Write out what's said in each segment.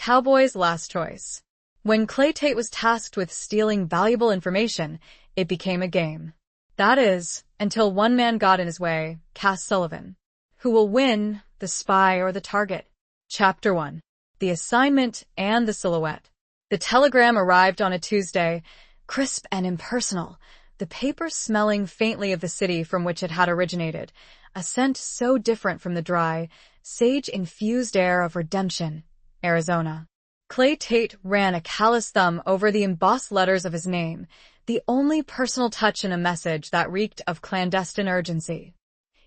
Cowboys Last Choice. When Clay Tate was tasked with stealing valuable information, it became a game. That is, until one man got in his way, Cass Sullivan. Who will win, the spy or the target? Chapter 1. The Assignment and the Silhouette. The telegram arrived on a Tuesday, crisp and impersonal, the paper smelling faintly of the city from which it had originated, a scent so different from the dry, sage-infused air of Redemption, Arizona. Clay Tate ran a callous thumb over the embossed letters of his name, the only personal touch in a message that reeked of clandestine urgency.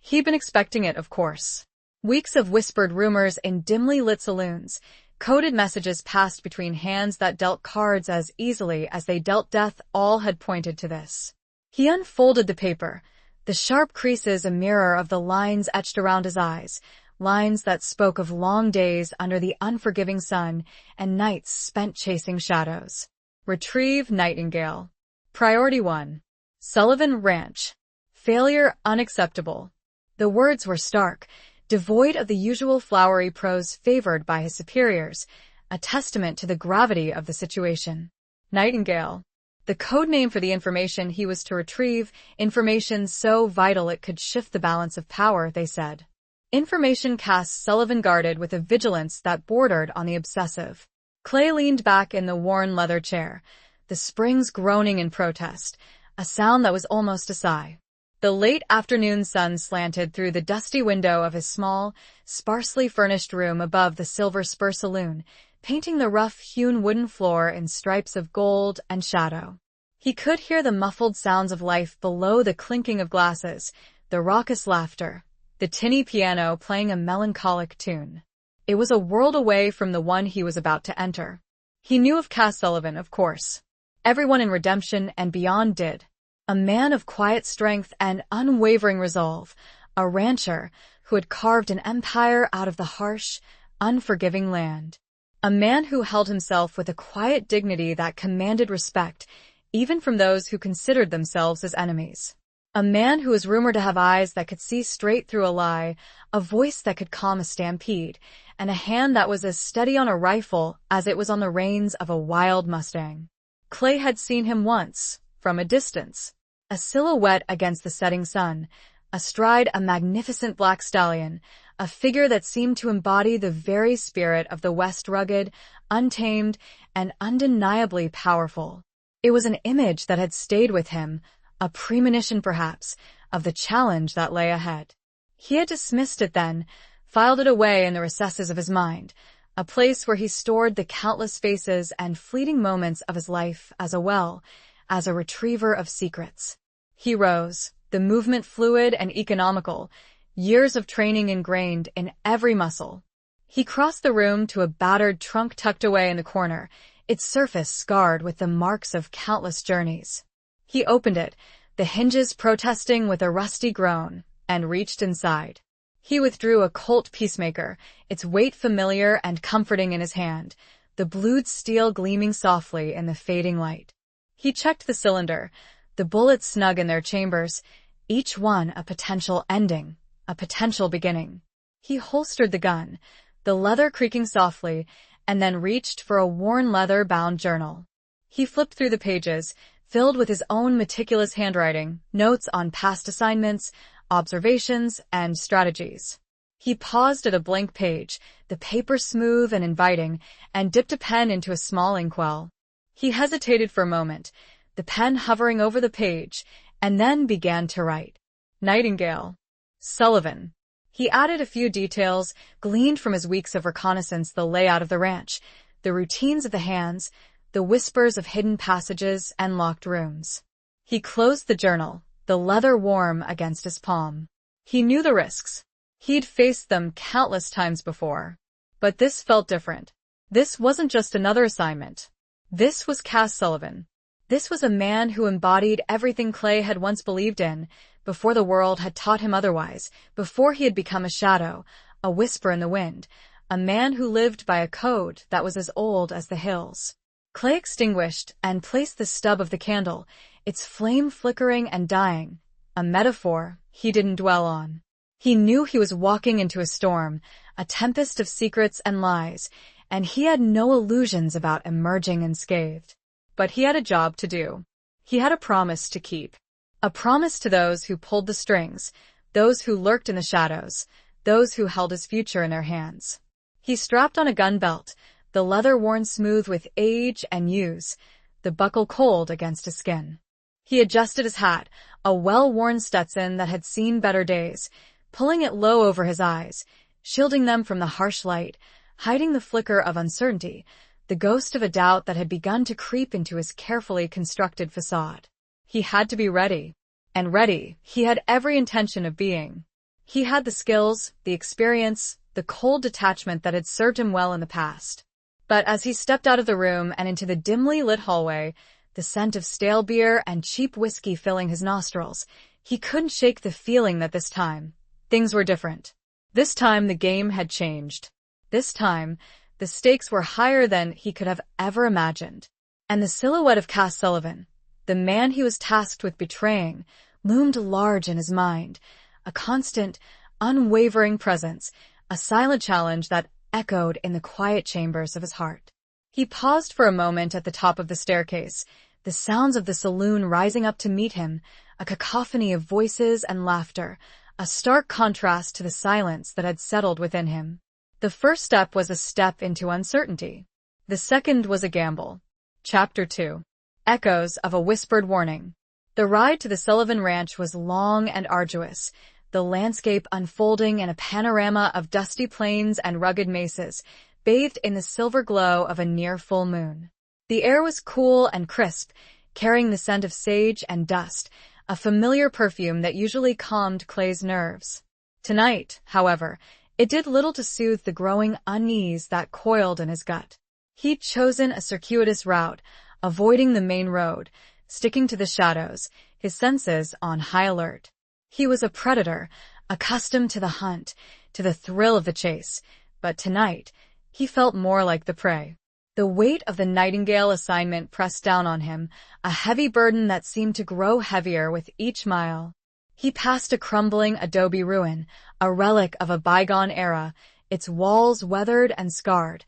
He'd been expecting it, of course. Weeks of whispered rumors in dimly lit saloons, coded messages passed between hands that dealt cards as easily as they dealt death, all had pointed to this. He unfolded the paper, the sharp creases a mirror of the lines etched around his eyes, lines that spoke of long days under the unforgiving sun and nights spent chasing shadows. Retrieve Nightingale. Priority 1. Sullivan Ranch. Failure unacceptable. The words were stark, devoid of the usual flowery prose favored by his superiors, a testament to the gravity of the situation. Nightingale. The code name for the information he was to retrieve, information so vital it could shift the balance of power, they said. Information Cass Sullivan guarded with a vigilance that bordered on the obsessive. Clay leaned back in the worn leather chair, the springs groaning in protest, a sound that was almost a sigh. The late afternoon sun slanted through the dusty window of his small, sparsely furnished room above the Silver Spur Saloon, painting the rough-hewn wooden floor in stripes of gold and shadow. He could hear the muffled sounds of life below, the clinking of glasses, the raucous laughter, the tinny piano playing a melancholic tune. It was a world away from the one he was about to enter. He knew of Cass Sullivan, of course. Everyone in Redemption and beyond did. A man of quiet strength and unwavering resolve, a rancher who had carved an empire out of the harsh, unforgiving land. A man who held himself with a quiet dignity that commanded respect, even from those who considered themselves his enemies. A man who was rumored to have eyes that could see straight through a lie, a voice that could calm a stampede, and a hand that was as steady on a rifle as it was on the reins of a wild Mustang. Clay had seen him once, from a distance. A silhouette against the setting sun, astride a magnificent black stallion, a figure that seemed to embody the very spirit of the West, rugged, untamed, and undeniably powerful. It was an image that had stayed with him, a premonition perhaps, of the challenge that lay ahead. He had dismissed it then, filed it away in the recesses of his mind, a place where he stored the countless faces and fleeting moments of his life as a retriever of secrets. He rose, the movement fluid and economical, years of training ingrained in every muscle. He crossed the room to a battered trunk tucked away in the corner, its surface scarred with the marks of countless journeys. He opened it, the hinges protesting with a rusty groan, and reached inside. He withdrew a Colt Peacemaker, its weight familiar and comforting in his hand, the blued steel gleaming softly in the fading light. He checked the cylinder, the bullets snug in their chambers, each one a potential ending, a potential beginning. He holstered the gun, the leather creaking softly, and then reached for a worn leather-bound journal. He flipped through the pages, filled with his own meticulous handwriting, notes on past assignments, observations, and strategies. He paused at a blank page, the paper smooth and inviting, and dipped a pen into a small inkwell. He hesitated for a moment, the pen hovering over the page, and then began to write. Nightingale. Sullivan. He added a few details, gleaned from his weeks of reconnaissance, the layout of the ranch, the routines of the hands, the whispers of hidden passages and locked rooms. He closed the journal, the leather warm against his palm. He knew the risks. He'd faced them countless times before. But this felt different. This wasn't just another assignment. This was Cass Sullivan. This was a man who embodied everything Clay had once believed in, before the world had taught him otherwise, before he had become a shadow, a whisper in the wind, a man who lived by a code that was as old as the hills. Clay extinguished and placed the stub of the candle, its flame flickering and dying, a metaphor he didn't dwell on. He knew he was walking into a storm, a tempest of secrets and lies, and he had no illusions about emerging unscathed. But he had a job to do. He had a promise to keep. A promise to those who pulled the strings, those who lurked in the shadows, those who held his future in their hands. He strapped on a gun belt, the leather worn smooth with age and use, the buckle cold against his skin. He adjusted his hat, a well-worn Stetson that had seen better days, pulling it low over his eyes, shielding them from the harsh light, hiding the flicker of uncertainty, the ghost of a doubt that had begun to creep into his carefully constructed facade. He had to be ready. And ready, he had every intention of being. He had the skills, the experience, the cold detachment that had served him well in the past. But as he stepped out of the room and into the dimly lit hallway, the scent of stale beer and cheap whiskey filling his nostrils, he couldn't shake the feeling that this time, things were different. This time the game had changed. This time, the stakes were higher than he could have ever imagined. And the silhouette of Cass Sullivan, the man he was tasked with betraying, loomed large in his mind, a constant, unwavering presence, a silent challenge that echoed in the quiet chambers of his heart. He paused for a moment at the top of the staircase, the sounds of the saloon rising up to meet him, a cacophony of voices and laughter, a stark contrast to the silence that had settled within him. The first step was a step into uncertainty. The second was a gamble. Chapter 2. Echoes of a Whispered Warning. The ride to the Sullivan Ranch was long and arduous, the landscape unfolding in a panorama of dusty plains and rugged mesas, bathed in the silver glow of a near full moon. The air was cool and crisp, carrying the scent of sage and dust, a familiar perfume that usually calmed Clay's nerves. Tonight, however, it did little to soothe the growing unease that coiled in his gut. He'd chosen a circuitous route, avoiding the main road, sticking to the shadows, his senses on high alert. He was a predator, accustomed to the hunt, to the thrill of the chase, but tonight, he felt more like the prey. The weight of the Nightingale assignment pressed down on him, a heavy burden that seemed to grow heavier with each mile. He passed a crumbling adobe ruin, a relic of a bygone era, its walls weathered and scarred,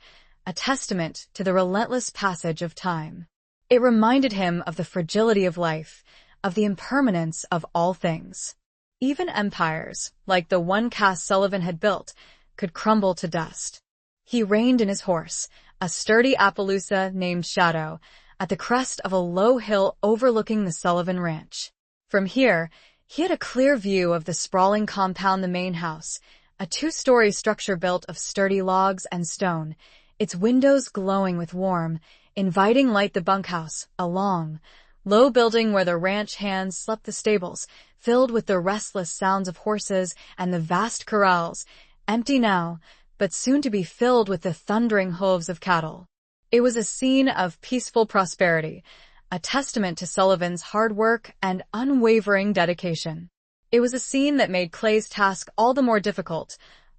a testament to the relentless passage of time. It reminded him of the fragility of life, of the impermanence of all things. Even empires, like the one Cass Sullivan had built, could crumble to dust. He reined in his horse, a sturdy Appaloosa named Shadow, at the crest of a low hill overlooking the Sullivan Ranch. From here, he had a clear view of the sprawling compound, the main house, a two-story structure built of sturdy logs and stone, its windows glowing with warm, inviting light. The bunkhouse, a long, low building where the ranch hands slept, the stables, filled with the restless sounds of horses, and the vast corrals, empty now, but soon to be filled with the thundering hooves of cattle. It was a scene of peaceful prosperity, a testament to Sullivan's hard work and unwavering dedication. It was a scene that made Clay's task all the more difficult,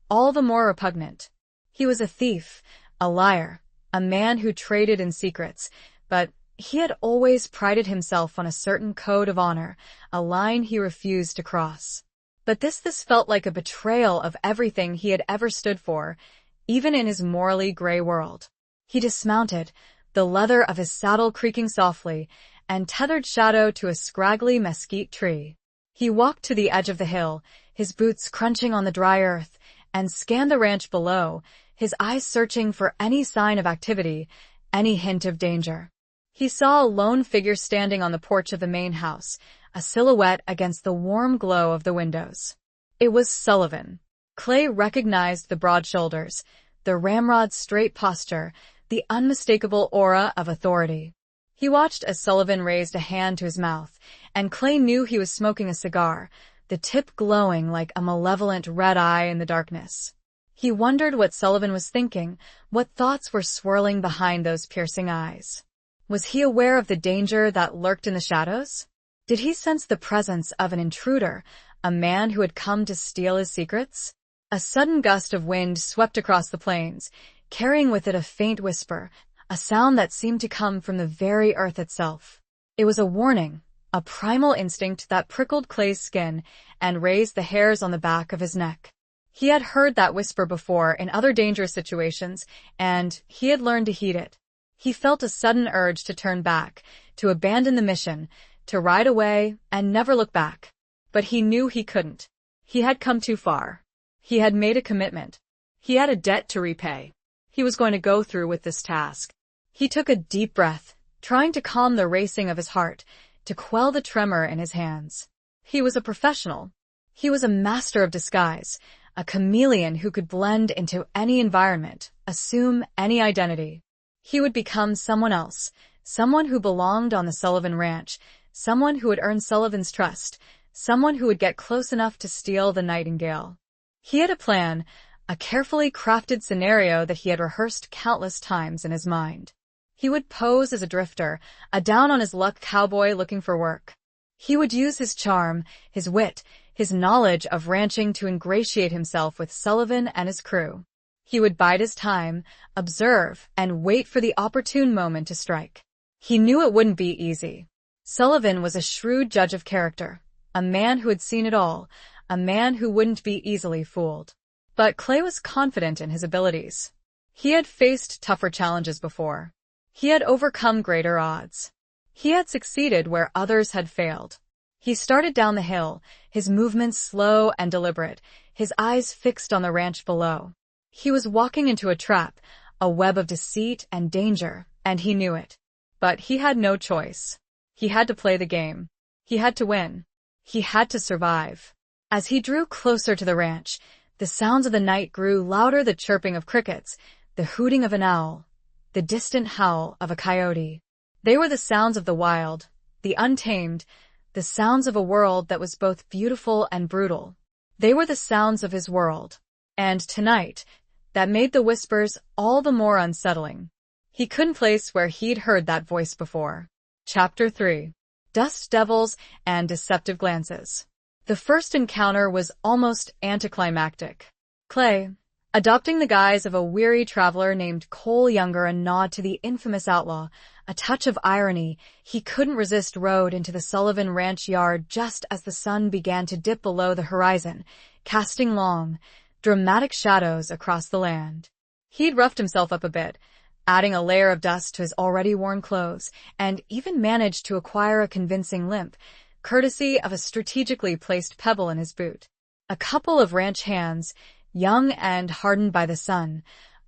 all the more repugnant. He was a thief, a liar, a man who traded in secrets, but he had always prided himself on a certain code of honor, a line he refused to cross. But this felt like a betrayal of everything he had ever stood for, even in his morally gray world. He dismounted, the leather of his saddle creaking softly, and tethered Shadow to a scraggly mesquite tree. He walked to the edge of the hill, his boots crunching on the dry earth, and scanned the ranch below, his eyes searching for any sign of activity, any hint of danger. He saw a lone figure standing on the porch of the main house, a silhouette against the warm glow of the windows. It was Sullivan. Clay recognized the broad shoulders, the ramrod straight posture, the unmistakable aura of authority. He watched as Sullivan raised a hand to his mouth, and Clay knew he was smoking a cigar, the tip glowing like a malevolent red eye in the darkness. He wondered what Sullivan was thinking, what thoughts were swirling behind those piercing eyes. Was he aware of the danger that lurked in the shadows? Did he sense the presence of an intruder, a man who had come to steal his secrets? A sudden gust of wind swept across the plains, carrying with it a faint whisper, a sound that seemed to come from the very earth itself. It was a warning, a primal instinct that prickled Clay's skin and raised the hairs on the back of his neck. He had heard that whisper before in other dangerous situations, and he had learned to heed it. He felt a sudden urge to turn back, to abandon the mission, to ride away and never look back. But he knew he couldn't. He had come too far. He had made a commitment. He had a debt to repay. He was going to go through with this task. He took a deep breath, trying to calm the racing of his heart, to quell the tremor in his hands. He was a professional. He was a master of disguise, a chameleon who could blend into any environment, assume any identity. He would become someone else, someone who belonged on the Sullivan Ranch, someone who would earn Sullivan's trust, someone who would get close enough to steal the nightingale. He had a plan, a carefully crafted scenario that he had rehearsed countless times in his mind. He would pose as a drifter, a down-on-his-luck cowboy looking for work. He would use his charm, his wit, his knowledge of ranching to ingratiate himself with Sullivan and his crew. He would bide his time, observe, and wait for the opportune moment to strike. He knew it wouldn't be easy. Sullivan was a shrewd judge of character, a man who had seen it all, a man who wouldn't be easily fooled. But Clay was confident in his abilities. He had faced tougher challenges before. He had overcome greater odds. He had succeeded where others had failed. He started down the hill, his movements slow and deliberate, his eyes fixed on the ranch below. He was walking into a trap, a web of deceit and danger, and he knew it. But he had no choice. He had to play the game. He had to win. He had to survive. As he drew closer to the ranch, the sounds of the night grew louder, the chirping of crickets, the hooting of an owl, the distant howl of a coyote. They were the sounds of the wild, the untamed, the sounds of a world that was both beautiful and brutal. They were the sounds of his world. And tonight, that made the whispers all the more unsettling. He couldn't place where he'd heard that voice before. Chapter 3. Dust Devils and Deceptive Glances. The first encounter was almost anticlimactic. Clay, adopting the guise of a weary traveler named Cole Younger, a nod to the infamous outlaw, a touch of irony, he couldn't resist, rode into the Sullivan Ranch yard just as the sun began to dip below the horizon, casting long, dramatic shadows across the land. He'd roughed himself up a bit, adding a layer of dust to his already worn clothes, and even managed to acquire a convincing limp, courtesy of a strategically placed pebble in his boot. A couple of ranch hands, young and hardened by the sun,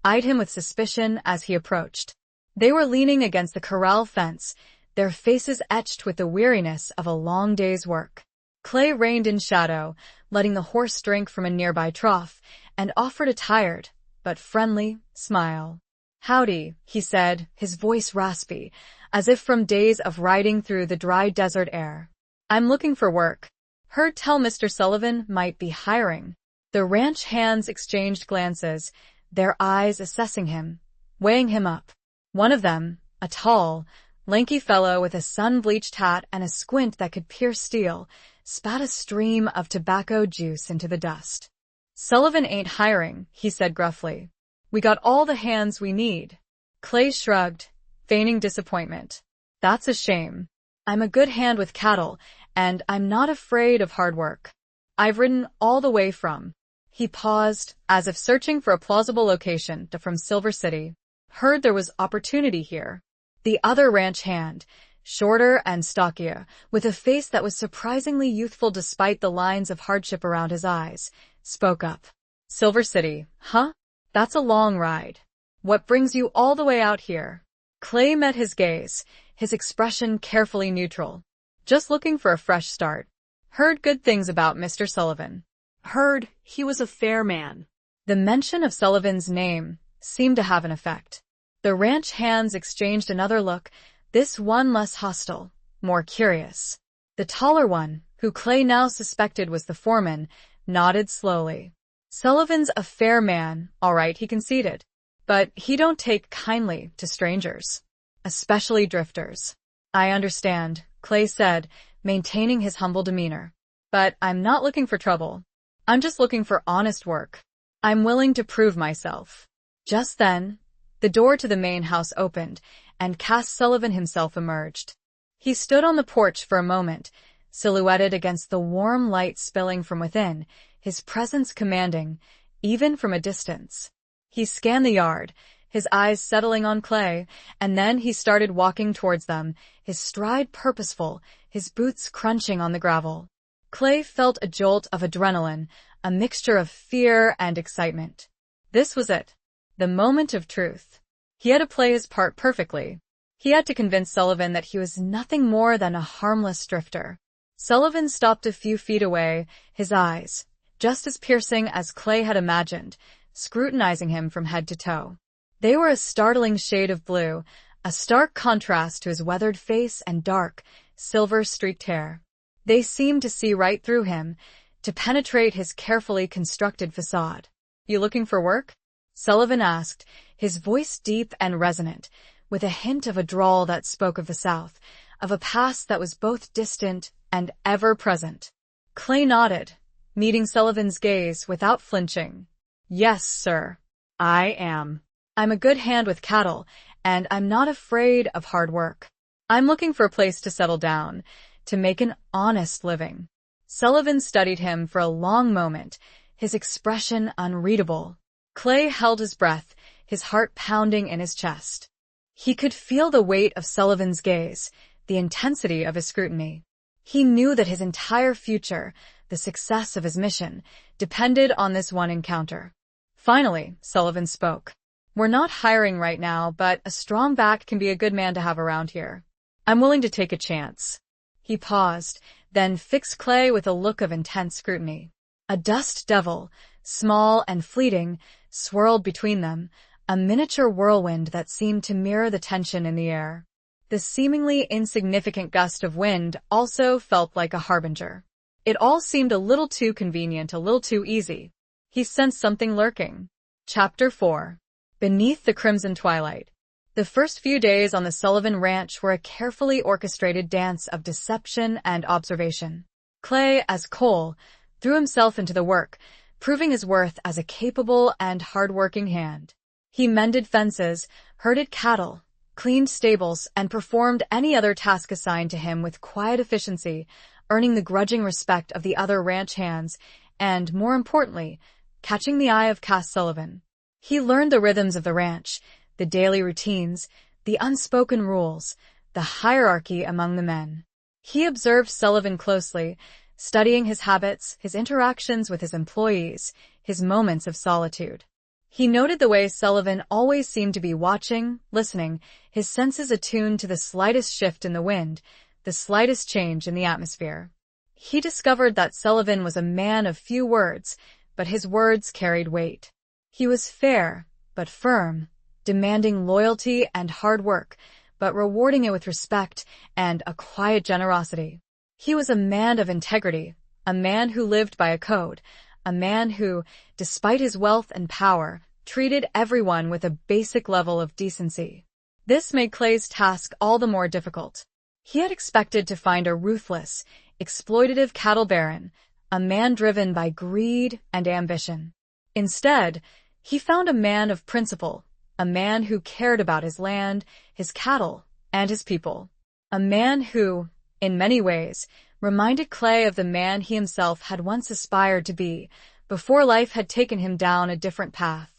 eyed him with suspicion as he approached. They were leaning against the corral fence, their faces etched with the weariness of a long day's work. Clay reined in shadow, letting the horse drink from a nearby trough, and offered a tired, but friendly, smile. "Howdy," he said, his voice raspy, as if from days of riding through the dry desert air. "I'm looking for work. Heard tell Mr. Sullivan might be hiring." The ranch hands exchanged glances, their eyes assessing him, weighing him up. One of them, a tall, lanky fellow with a sun-bleached hat and a squint that could pierce steel, spat a stream of tobacco juice into the dust. "Sullivan ain't hiring," he said gruffly. "We got all the hands we need." Clay shrugged, feigning disappointment. "That's a shame. I'm a good hand with cattle, and I'm not afraid of hard work. I've ridden all the way from—" He paused, as if searching for a plausible location, from Silver City. "Heard there was opportunity here." The other ranch hand, shorter and stockier, with a face that was surprisingly youthful despite the lines of hardship around his eyes, spoke up. "Silver City, huh? That's a long ride. What brings you all the way out here?" Clay met his gaze, his expression carefully neutral. "Just looking for a fresh start. Heard good things about Mr. Sullivan. Heard he was a fair man." The mention of Sullivan's name seemed to have an effect. The ranch hands exchanged another look, this one less hostile, more curious. The taller one, who Clay now suspected was the foreman, nodded slowly. "Sullivan's a fair man, all right," he conceded. "But he don't take kindly to strangers, especially drifters." "I understand," Clay said, maintaining his humble demeanor. "But I'm not looking for trouble. I'm just looking for honest work. I'm willing to prove myself." Just then, the door to the main house opened, and Cass Sullivan himself emerged. He stood on the porch for a moment, silhouetted against the warm light spilling from within, his presence commanding, even from a distance. He scanned the yard, his eyes settling on Clay, and then he started walking towards them, his stride purposeful, his boots crunching on the gravel. Clay felt a jolt of adrenaline, a mixture of fear and excitement. This was it. The moment of truth. He had to play his part perfectly. He had to convince Sullivan that he was nothing more than a harmless drifter. Sullivan stopped a few feet away, his eyes, just as piercing as Clay had imagined, scrutinizing him from head to toe. They were a startling shade of blue, a stark contrast to his weathered face and dark, silver-streaked hair. They seemed to see right through him, to penetrate his carefully constructed facade. "You looking for work?" Sullivan asked, his voice deep and resonant, with a hint of a drawl that spoke of the South, of a past that was both distant and ever-present. Clay nodded, meeting Sullivan's gaze without flinching. "Yes, sir. I am. I'm a good hand with cattle, and I'm not afraid of hard work. I'm looking for a place to settle down, to make an honest living." Sullivan studied him for a long moment, his expression unreadable. Clay held his breath, his heart pounding in his chest. He could feel the weight of Sullivan's gaze, the intensity of his scrutiny. He knew that his entire future, the success of his mission, depended on this one encounter. Finally, Sullivan spoke. "We're not hiring right now, but a strong back can be a good man to have around here. I'm willing to take a chance." He paused, then fixed Clay with a look of intense scrutiny. A dust devil, small and fleeting, swirled between them, a miniature whirlwind that seemed to mirror the tension in the air. The seemingly insignificant gust of wind also felt like a harbinger. It all seemed a little too convenient, a little too easy. He sensed something lurking. Chapter 4. Beneath the Crimson Twilight. The first few days on the Sullivan Ranch were a carefully orchestrated dance of deception and observation. Clay, as Cole, threw himself into the work, proving his worth as a capable and hard-working hand. He mended fences, herded cattle, cleaned stables, and performed any other task assigned to him with quiet efficiency, earning the grudging respect of the other ranch hands, and, more importantly, catching the eye of Cass Sullivan. He learned the rhythms of the ranch, the daily routines, the unspoken rules, the hierarchy among the men. He observed Sullivan closely, studying his habits, his interactions with his employees, his moments of solitude. He noted the way Sullivan always seemed to be watching, listening, his senses attuned to the slightest shift in the wind, the slightest change in the atmosphere. He discovered that Sullivan was a man of few words, but his words carried weight. He was fair, but firm, demanding loyalty and hard work, but rewarding it with respect and a quiet generosity. He was a man of integrity, a man who lived by a code, a man who, despite his wealth and power, treated everyone with a basic level of decency. This made Clay's task all the more difficult. He had expected to find a ruthless, exploitative cattle baron, a man driven by greed and ambition. Instead, he found a man of principle, a man who cared about his land, his cattle, and his people. A man who, in many ways, reminded Clay of the man he himself had once aspired to be, before life had taken him down a different path.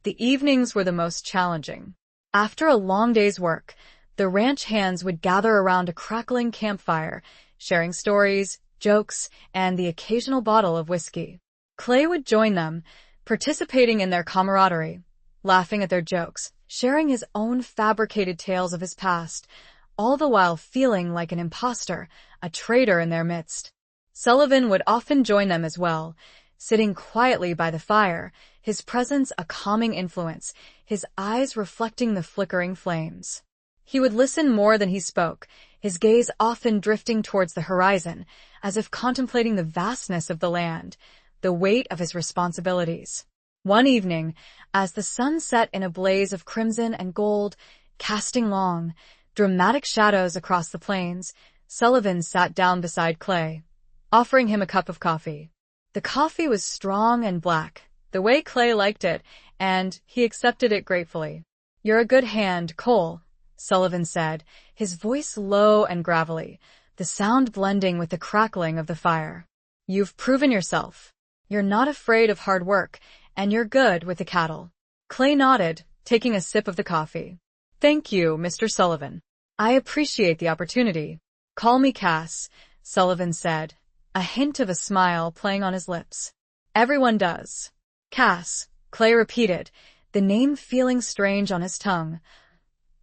The evenings were the most challenging. After a long day's work, the ranch hands would gather around a crackling campfire, sharing stories, jokes, and the occasional bottle of whiskey. Clay would join them, participating in their camaraderie, laughing at their jokes, sharing his own fabricated tales of his past, all the while feeling like an imposter, a traitor in their midst. Sullivan would often join them as well, sitting quietly by the fire, his presence a calming influence, his eyes reflecting the flickering flames. He would listen more than he spoke, his gaze often drifting towards the horizon, as if contemplating the vastness of the land, the weight of his responsibilities. One evening, as the sun set in a blaze of crimson and gold, casting long, dramatic shadows across the plains, Sullivan sat down beside Clay, offering him a cup of coffee. The coffee was strong and black, the way Clay liked it, and he accepted it gratefully. "You're a good hand, Cole," Sullivan said, his voice low and gravelly, the sound blending with the crackling of the fire. "You've proven yourself." You're not afraid of hard work, and you're good with the cattle. Clay nodded, taking a sip of the coffee. Thank you, Mr. Sullivan. I appreciate the opportunity. Call me Cass, Sullivan said, a hint of a smile playing on his lips. Everyone does. Cass, Clay repeated, the name feeling strange on his tongue,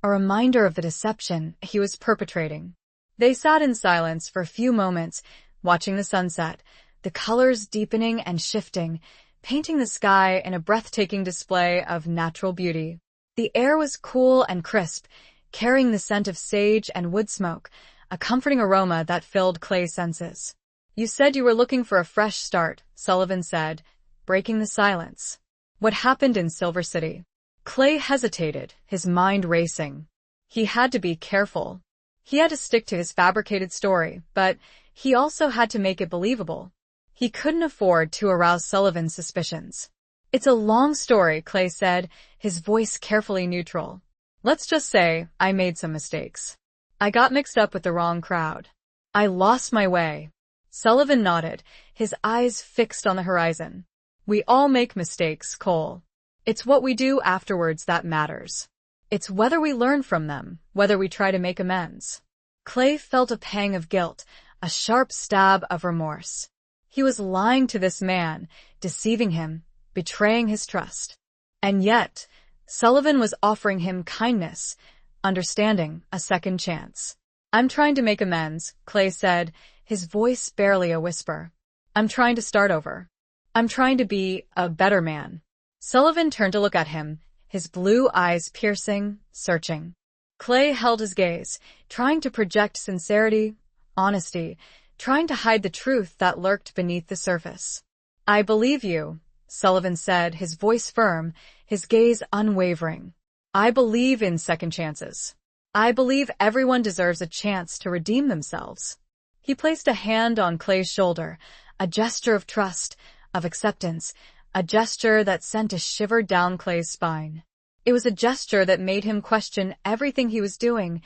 a reminder of the deception he was perpetrating. They sat in silence for a few moments, watching the sunset, the colors deepening and shifting, painting the sky in a breathtaking display of natural beauty. The air was cool and crisp, carrying the scent of sage and wood smoke, a comforting aroma that filled Clay's senses. You said you were looking for a fresh start, Sullivan said, breaking the silence. What happened in Silver City? Clay hesitated, his mind racing. He had to be careful. He had to stick to his fabricated story, but he also had to make it believable. He couldn't afford to arouse Sullivan's suspicions. It's a long story, Clay said, his voice carefully neutral. Let's just say I made some mistakes. I got mixed up with the wrong crowd. I lost my way. Sullivan nodded, his eyes fixed on the horizon. We all make mistakes, Cole. It's what we do afterwards that matters. It's whether we learn from them, whether we try to make amends. Clay felt a pang of guilt, a sharp stab of remorse. He was lying to this man, deceiving him, betraying his trust. And yet, Sullivan was offering him kindness, understanding, a second chance. I'm trying to make amends, Clay said, his voice barely a whisper. I'm trying to start over. I'm trying to be a better man. Sullivan turned to look at him, his blue eyes piercing, searching. Clay held his gaze, trying to project sincerity, honesty, trying to hide the truth that lurked beneath the surface. I believe you, Sullivan said, his voice firm, his gaze unwavering. I believe in second chances. I believe everyone deserves a chance to redeem themselves. He placed a hand on Clay's shoulder, a gesture of trust, of acceptance, a gesture that sent a shiver down Clay's spine. It was a gesture that made him question everything he was doing,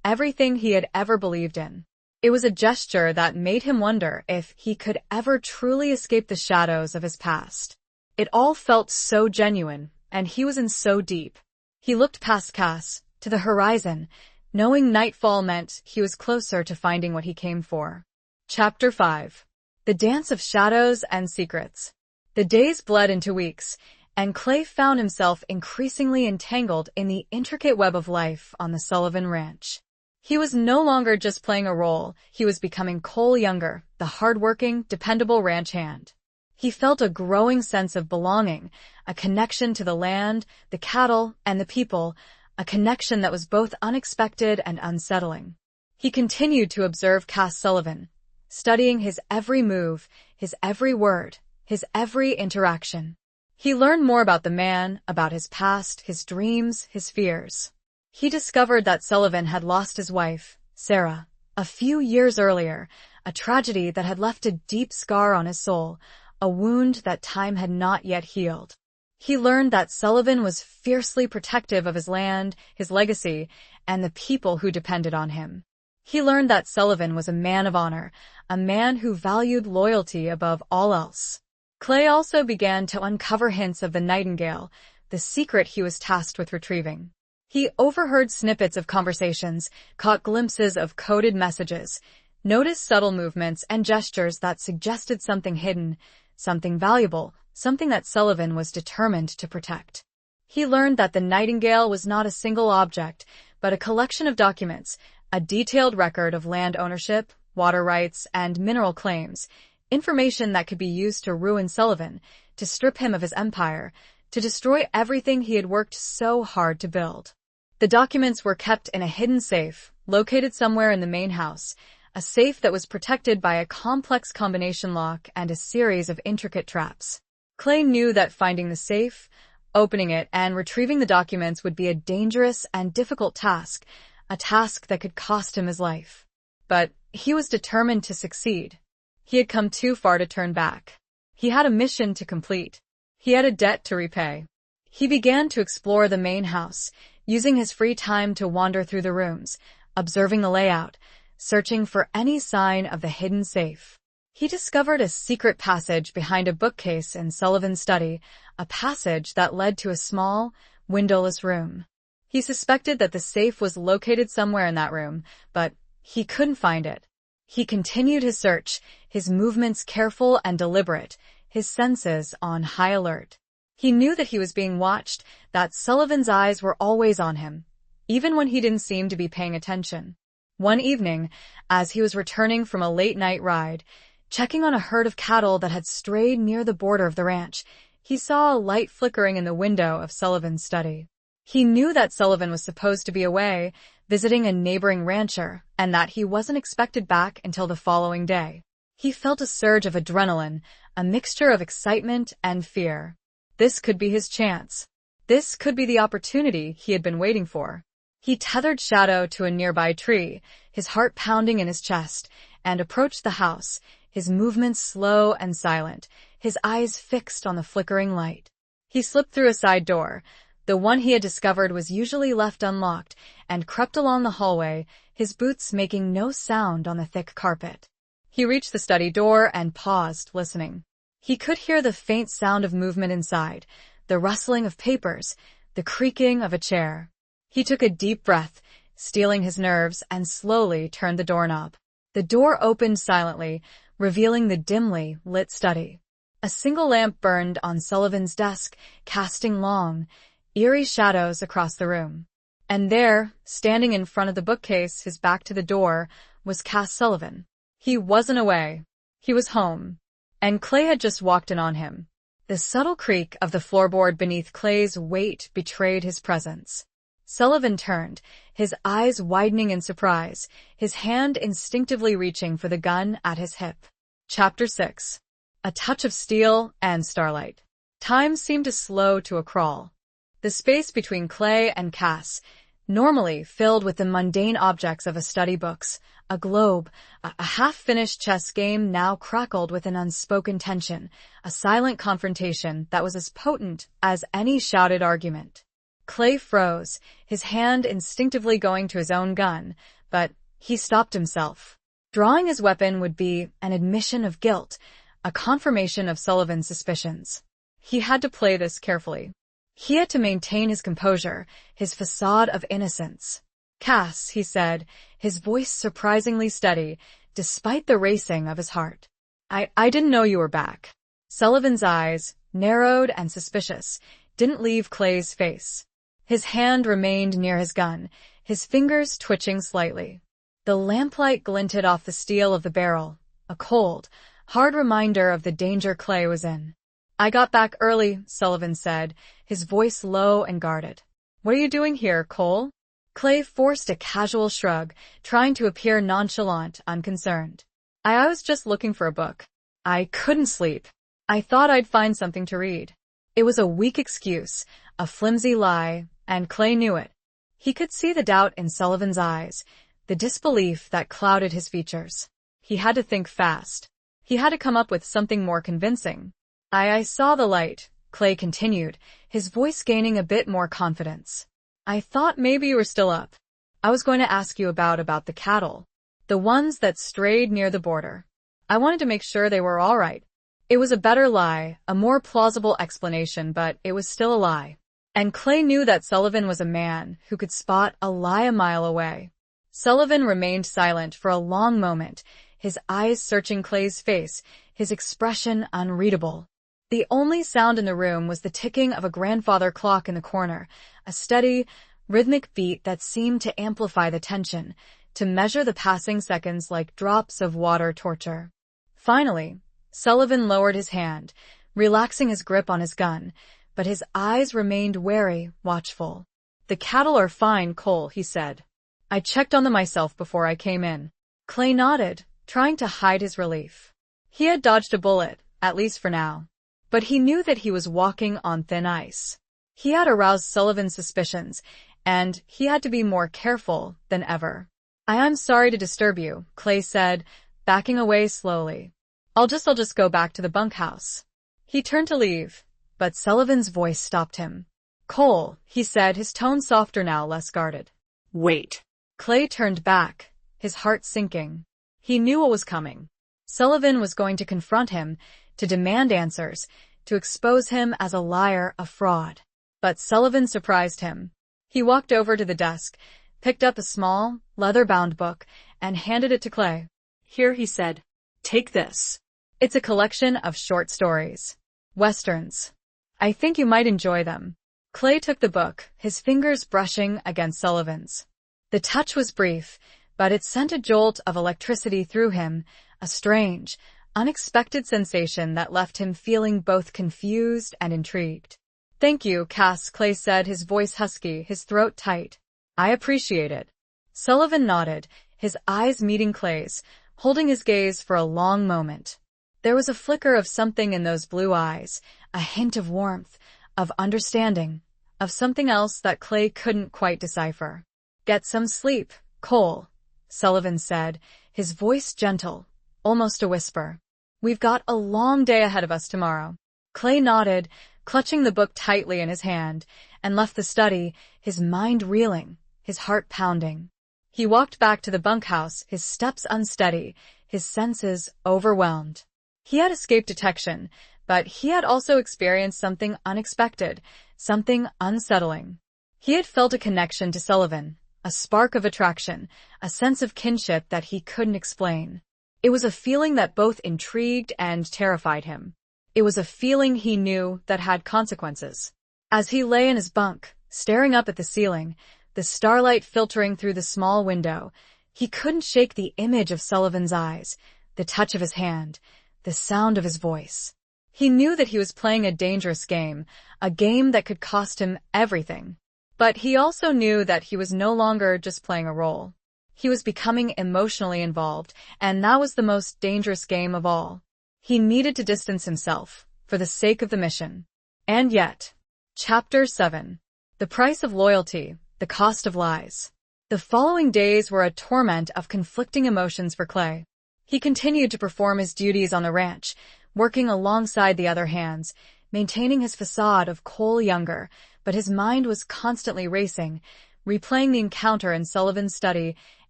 everything he had ever believed in. It was a gesture that made him wonder if he could ever truly escape the shadows of his past. It all felt so genuine, and he was in so deep. He looked past Cass, to the horizon, knowing nightfall meant he was closer to finding what he came for. Chapter 5. The Dance of Shadows and Secrets. The days bled into weeks, and Clay found himself increasingly entangled in the intricate web of life on the Sullivan Ranch. He was no longer just playing a role, he was becoming Cole Younger, the hard-working, dependable ranch hand. He felt a growing sense of belonging, a connection to the land, the cattle, and the people, a connection that was both unexpected and unsettling. He continued to observe Cass Sullivan, studying his every move, his every word, his every interaction. He learned more about the man, about his past, his dreams, his fears. He discovered that Sullivan had lost his wife, Sarah, a few years earlier, a tragedy that had left a deep scar on his soul, a wound that time had not yet healed. He learned that Sullivan was fiercely protective of his land, his legacy, and the people who depended on him. He learned that Sullivan was a man of honor, a man who valued loyalty above all else. Clay also began to uncover hints of the Nightingale, the secret he was tasked with retrieving. He overheard snippets of conversations, caught glimpses of coded messages, noticed subtle movements and gestures that suggested something hidden, something valuable, something that Sullivan was determined to protect. He learned that the Nightingale was not a single object, but a collection of documents, a detailed record of land ownership, water rights, and mineral claims, information that could be used to ruin Sullivan, to strip him of his empire, to destroy everything he had worked so hard to build. The documents were kept in a hidden safe, located somewhere in the main house, a safe that was protected by a complex combination lock and a series of intricate traps. Clay knew that finding the safe, opening it, and retrieving the documents would be a dangerous and difficult task, a task that could cost him his life. But he was determined to succeed. He had come too far to turn back. He had a mission to complete. He had a debt to repay. He began to explore the main house, using his free time to wander through the rooms, observing the layout, searching for any sign of the hidden safe. He discovered a secret passage behind a bookcase in Sullivan's study, a passage that led to a small, windowless room. He suspected that the safe was located somewhere in that room, but he couldn't find it. He continued his search, his movements careful and deliberate, his senses on high alert. He knew that he was being watched, that Sullivan's eyes were always on him, even when he didn't seem to be paying attention. One evening, as he was returning from a late-night ride, checking on a herd of cattle that had strayed near the border of the ranch, he saw a light flickering in the window of Sullivan's study. He knew that Sullivan was supposed to be away, visiting a neighboring rancher, and that he wasn't expected back until the following day. He felt a surge of adrenaline, a mixture of excitement and fear. This could be his chance. This could be the opportunity he had been waiting for. He tethered Shadow to a nearby tree, his heart pounding in his chest, and approached the house, his movements slow and silent, his eyes fixed on the flickering light. He slipped through a side door. The one he had discovered was usually left unlocked, and crept along the hallway, his boots making no sound on the thick carpet. He reached the study door and paused, listening. He could hear the faint sound of movement inside, the rustling of papers, the creaking of a chair. He took a deep breath, steeling his nerves, and slowly turned the doorknob. The door opened silently, revealing the dimly lit study. A single lamp burned on Sullivan's desk, casting long, eerie shadows across the room. And there, standing in front of the bookcase, his back to the door, was Cass Sullivan. He wasn't away. He was home. And Clay had just walked in on him. The subtle creak of the floorboard beneath Clay's weight betrayed his presence. Sullivan turned, his eyes widening in surprise, his hand instinctively reaching for the gun at his hip. Chapter 6. A touch of steel and starlight. Time seemed to slow to a crawl. The space between Clay and Cass, normally filled with the mundane objects of a study books, a globe, a half-finished chess game, now crackled with an unspoken tension, a silent confrontation that was as potent as any shouted argument. Clay froze, his hand instinctively going to his own gun, but he stopped himself. Drawing his weapon would be an admission of guilt, a confirmation of Sullivan's suspicions. He had to play this carefully. He had to maintain his composure, his facade of innocence. "Cass," he said, his voice surprisingly steady, despite the racing of his heart. I didn't know you were back." Sullivan's eyes, narrowed and suspicious, didn't leave Clay's face. His hand remained near his gun, his fingers twitching slightly. The lamplight glinted off the steel of the barrel, a cold, hard reminder of the danger Clay was in. "I got back early," Sullivan said, his voice low and guarded. "What are you doing here, Cole?" Clay forced a casual shrug, trying to appear nonchalant, unconcerned. I was just looking for a book. I couldn't sleep. I thought I'd find something to read." It was a weak excuse, a flimsy lie, and Clay knew it. He could see the doubt in Sullivan's eyes, the disbelief that clouded his features. He had to think fast. He had to come up with something more convincing. I saw the light," Clay continued, his voice gaining a bit more confidence. "I thought maybe you were still up. I was going to ask you about the cattle. The ones that strayed near the border. I wanted to make sure they were all right." It was a better lie, a more plausible explanation, but it was still a lie. And Clay knew that Sullivan was a man who could spot a lie a mile away. Sullivan remained silent for a long moment, his eyes searching Clay's face, his expression unreadable. The only sound in the room was the ticking of a grandfather clock in the corner, a steady, rhythmic beat that seemed to amplify the tension, to measure the passing seconds like drops of water torture. Finally, Sullivan lowered his hand, relaxing his grip on his gun, but his eyes remained wary, watchful. "The cattle are fine, Cole," he said. "I checked on them myself before I came in." Clay nodded, trying to hide his relief. He had dodged a bullet, at least for now. But he knew that he was walking on thin ice. He had aroused Sullivan's suspicions, and he had to be more careful than ever. I'm sorry to disturb you," Clay said, backing away slowly. I'll just go back to the bunkhouse." He turned to leave, but Sullivan's voice stopped him. "Cole," he said, his tone softer now, less guarded. "Wait." Clay turned back, his heart sinking. He knew what was coming. Sullivan was going to confront him, to demand answers, to expose him as a liar, a fraud. But Sullivan surprised him. He walked over to the desk, picked up a small, leather-bound book, and handed it to Clay. "Here," he said. "Take this." "It's a collection of short stories. Westerns. I think you might enjoy them." Clay took the book, his fingers brushing against Sullivan's. The touch was brief, but it sent a jolt of electricity through him, a strange, unexpected sensation that left him feeling both confused and intrigued. "Thank you, Cass," Clay said, his voice husky, his throat tight. "I appreciate it." Sullivan nodded, his eyes meeting Clay's, holding his gaze for a long moment. There was a flicker of something in those blue eyes, a hint of warmth, of understanding, of something else that Clay couldn't quite decipher. "Get some sleep, Cole," Sullivan said, his voice gentle, almost a whisper. "We've got a long day ahead of us tomorrow." Clay nodded, clutching the book tightly in his hand, and left the study, his mind reeling, his heart pounding. He walked back to the bunkhouse, his steps unsteady, his senses overwhelmed. He had escaped detection, but he had also experienced something unexpected, something unsettling. He had felt a connection to Sullivan, a spark of attraction, a sense of kinship that he couldn't explain. It was a feeling that both intrigued and terrified him. It was a feeling he knew that had consequences. As he lay in his bunk, staring up at the ceiling, the starlight filtering through the small window, he couldn't shake the image of Sullivan's eyes, the touch of his hand, the sound of his voice. He knew that he was playing a dangerous game, a game that could cost him everything. But he also knew that he was no longer just playing a role. He was becoming emotionally involved, and that was the most dangerous game of all. He needed to distance himself, for the sake of the mission. And yet, Chapter 7. The Price of Loyalty, the Cost of Lies. The following days were a torment of conflicting emotions for Clay. He continued to perform his duties on the ranch, working alongside the other hands, maintaining his facade of Cole Younger, but his mind was constantly racing, replaying the encounter in Sullivan's study,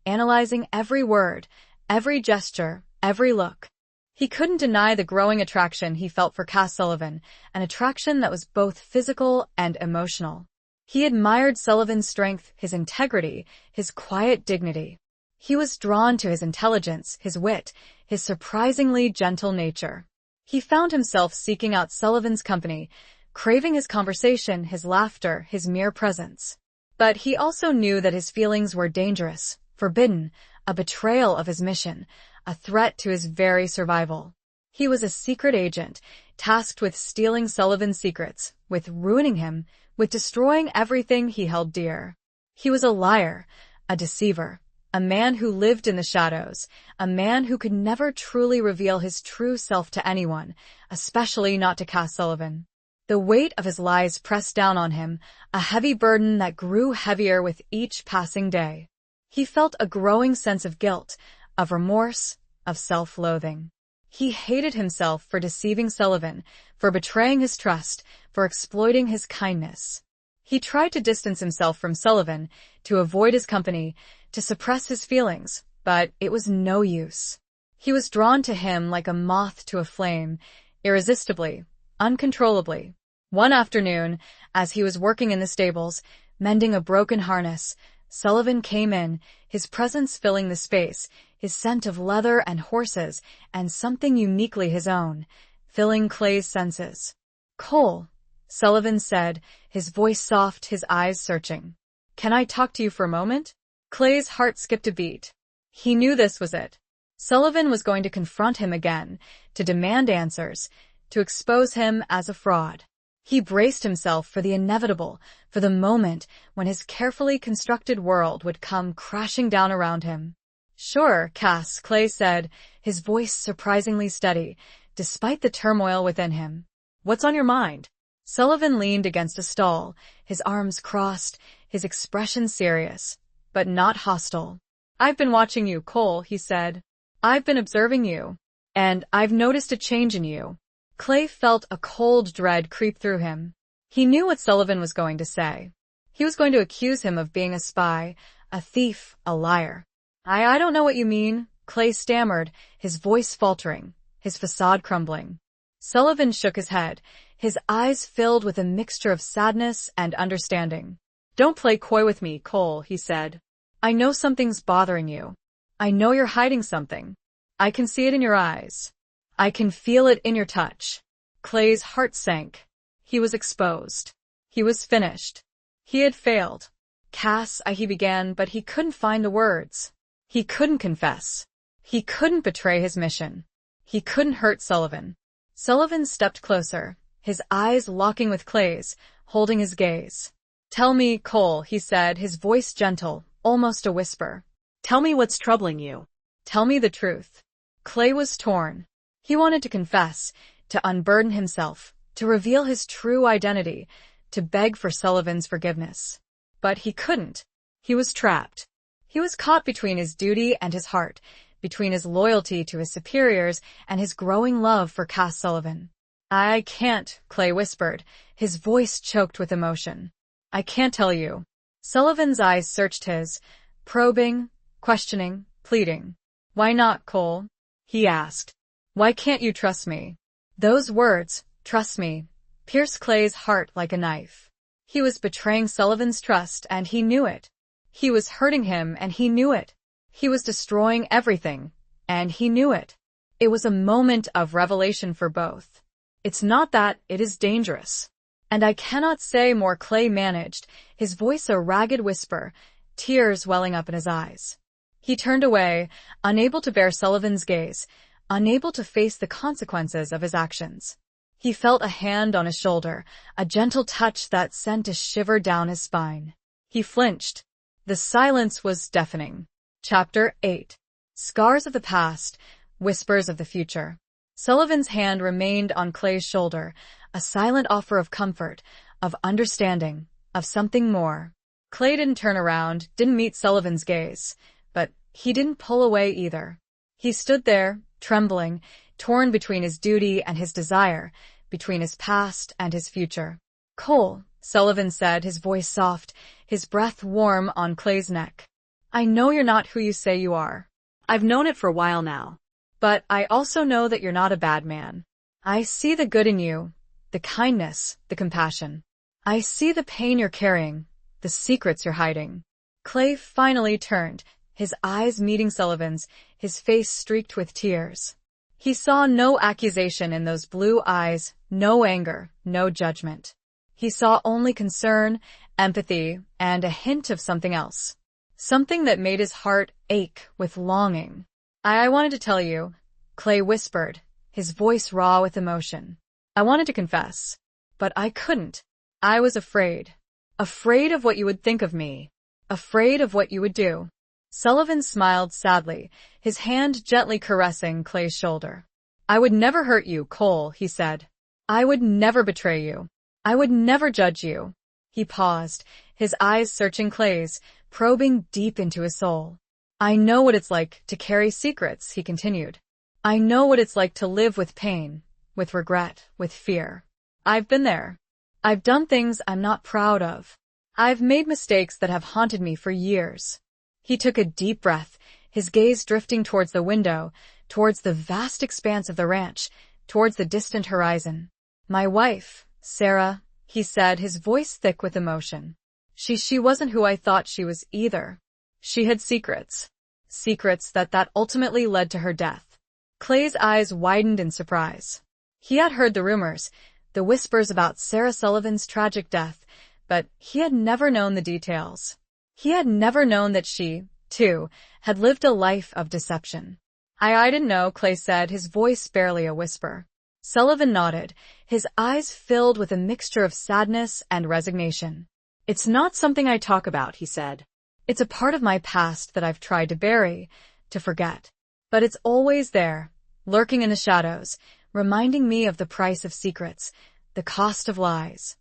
analyzing every word, every gesture, every look. He couldn't deny the growing attraction he felt for Cass Sullivan, an attraction that was both physical and emotional. He admired Sullivan's strength, his integrity, his quiet dignity. He was drawn to his intelligence, his wit, his surprisingly gentle nature. He found himself seeking out Sullivan's company, craving his conversation, his laughter, his mere presence. But he also knew that his feelings were dangerous, forbidden, a betrayal of his mission, a threat to his very survival. He was a secret agent, tasked with stealing Sullivan's secrets, with ruining him, with destroying everything he held dear. He was a liar, a deceiver, a man who lived in the shadows, a man who could never truly reveal his true self to anyone, especially not to Cass Sullivan. The weight of his lies pressed down on him, a heavy burden that grew heavier with each passing day. He felt a growing sense of guilt, of remorse, of self-loathing. He hated himself for deceiving Sullivan, for betraying his trust, for exploiting his kindness. He tried to distance himself from Sullivan, to avoid his company, to suppress his feelings, but it was no use. He was drawn to him like a moth to a flame, irresistibly, uncontrollably. One afternoon, as he was working in the stables, mending a broken harness, Sullivan came in, his presence filling the space, his scent of leather and horses, and something uniquely his own, filling Clay's senses. "Cole," Sullivan said, his voice soft, his eyes searching. "Can I talk to you for a moment?" Clay's heart skipped a beat. He knew this was it. Sullivan was going to confront him again, to demand answers, to expose him as a fraud. He braced himself for the inevitable, for the moment when his carefully constructed world would come crashing down around him. "Sure, Cass," Clay said, his voice surprisingly steady, despite the turmoil within him. "What's on your mind?" Sullivan leaned against a stall, his arms crossed, his expression serious, but not hostile. "I've been watching you, Cole," he said. "I've been observing you, and I've noticed a change in you." Clay felt a cold dread creep through him. He knew what Sullivan was going to say. He was going to accuse him of being a spy, a thief, a liar. I don't know what you mean," Clay stammered, his voice faltering, his facade crumbling. Sullivan shook his head, his eyes filled with a mixture of sadness and understanding. Don't play coy with me, Cole, he said. I know something's bothering you. I know you're hiding something. I can see it in your eyes. I can feel it in your touch. Clay's heart sank. He was exposed. He was finished. He had failed. Cass, he began, but he couldn't find the words. He couldn't confess. He couldn't betray his mission. He couldn't hurt Sullivan. Sullivan stepped closer, his eyes locking with Clay's, holding his gaze. Tell me, Cole, he said, his voice gentle, almost a whisper. Tell me what's troubling you. Tell me the truth. Clay was torn. He wanted to confess, to unburden himself, to reveal his true identity, to beg for Sullivan's forgiveness. But he couldn't. He was trapped. He was caught between his duty and his heart, between his loyalty to his superiors and his growing love for Cass Sullivan. I can't, Clay whispered, his voice choked with emotion. I can't tell you. Sullivan's eyes searched his, probing, questioning, pleading. Why not, Cole? He asked. Why can't you trust me? Those words, trust me, pierced Clay's heart like a knife. He was betraying Sullivan's trust, and he knew it. He was hurting him, and he knew it. He was destroying everything, and he knew it. It was a moment of revelation for both. It's not that, it is dangerous. And I cannot say more, Clay managed, his voice a ragged whisper, tears welling up in his eyes. He turned away, unable to bear Sullivan's gaze, unable to face the consequences of his actions. He felt a hand on his shoulder, a gentle touch that sent a shiver down his spine. He flinched. The silence was deafening. Chapter 8. Scars of the Past, Whispers of the Future. Sullivan's hand remained on Clay's shoulder, a silent offer of comfort, of understanding, of something more. Clay didn't turn around, didn't meet Sullivan's gaze, but he didn't pull away either. He stood there, trembling, torn between his duty and his desire, between his past and his future. Cole, Sullivan said, his voice soft, his breath warm on Clay's neck. I know you're not who you say you are. I've known it for a while now. But I also know that you're not a bad man. I see the good in you, the kindness, the compassion. I see the pain you're carrying, the secrets you're hiding. Clay finally turned, his eyes meeting Sullivan's, his face streaked with tears. He saw no accusation in those blue eyes, no anger, no judgment. He saw only concern, empathy, and a hint of something else. Something that made his heart ache with longing. I wanted to tell you, Clay whispered, his voice raw with emotion. I wanted to confess, but I couldn't. I was afraid. Afraid of what you would think of me. Afraid of what you would do. Sullivan smiled sadly, his hand gently caressing Clay's shoulder. I would never hurt you, Cole, he said. I would never betray you. I would never judge you. He paused, his eyes searching Clay's, probing deep into his soul. I know what it's like to carry secrets, he continued. I know what it's like to live with pain, with regret, with fear. I've been there. I've done things I'm not proud of. I've made mistakes that have haunted me for years. He took a deep breath, his gaze drifting towards the window, towards the vast expanse of the ranch, towards the distant horizon. My wife, Sarah, he said, his voice thick with emotion. She wasn't who I thought she was either. She had secrets. Secrets that ultimately led to her death. Clay's eyes widened in surprise. He had heard the rumors, the whispers about Sarah Sullivan's tragic death, but he had never known the details. He had never known that she, too, had lived a life of deception. I didn't know, Clay said, his voice barely a whisper. Sullivan nodded, his eyes filled with a mixture of sadness and resignation. It's not something I talk about, he said. It's a part of my past that I've tried to bury, to forget. But it's always there, lurking in the shadows, reminding me of the price of secrets, the cost of lies.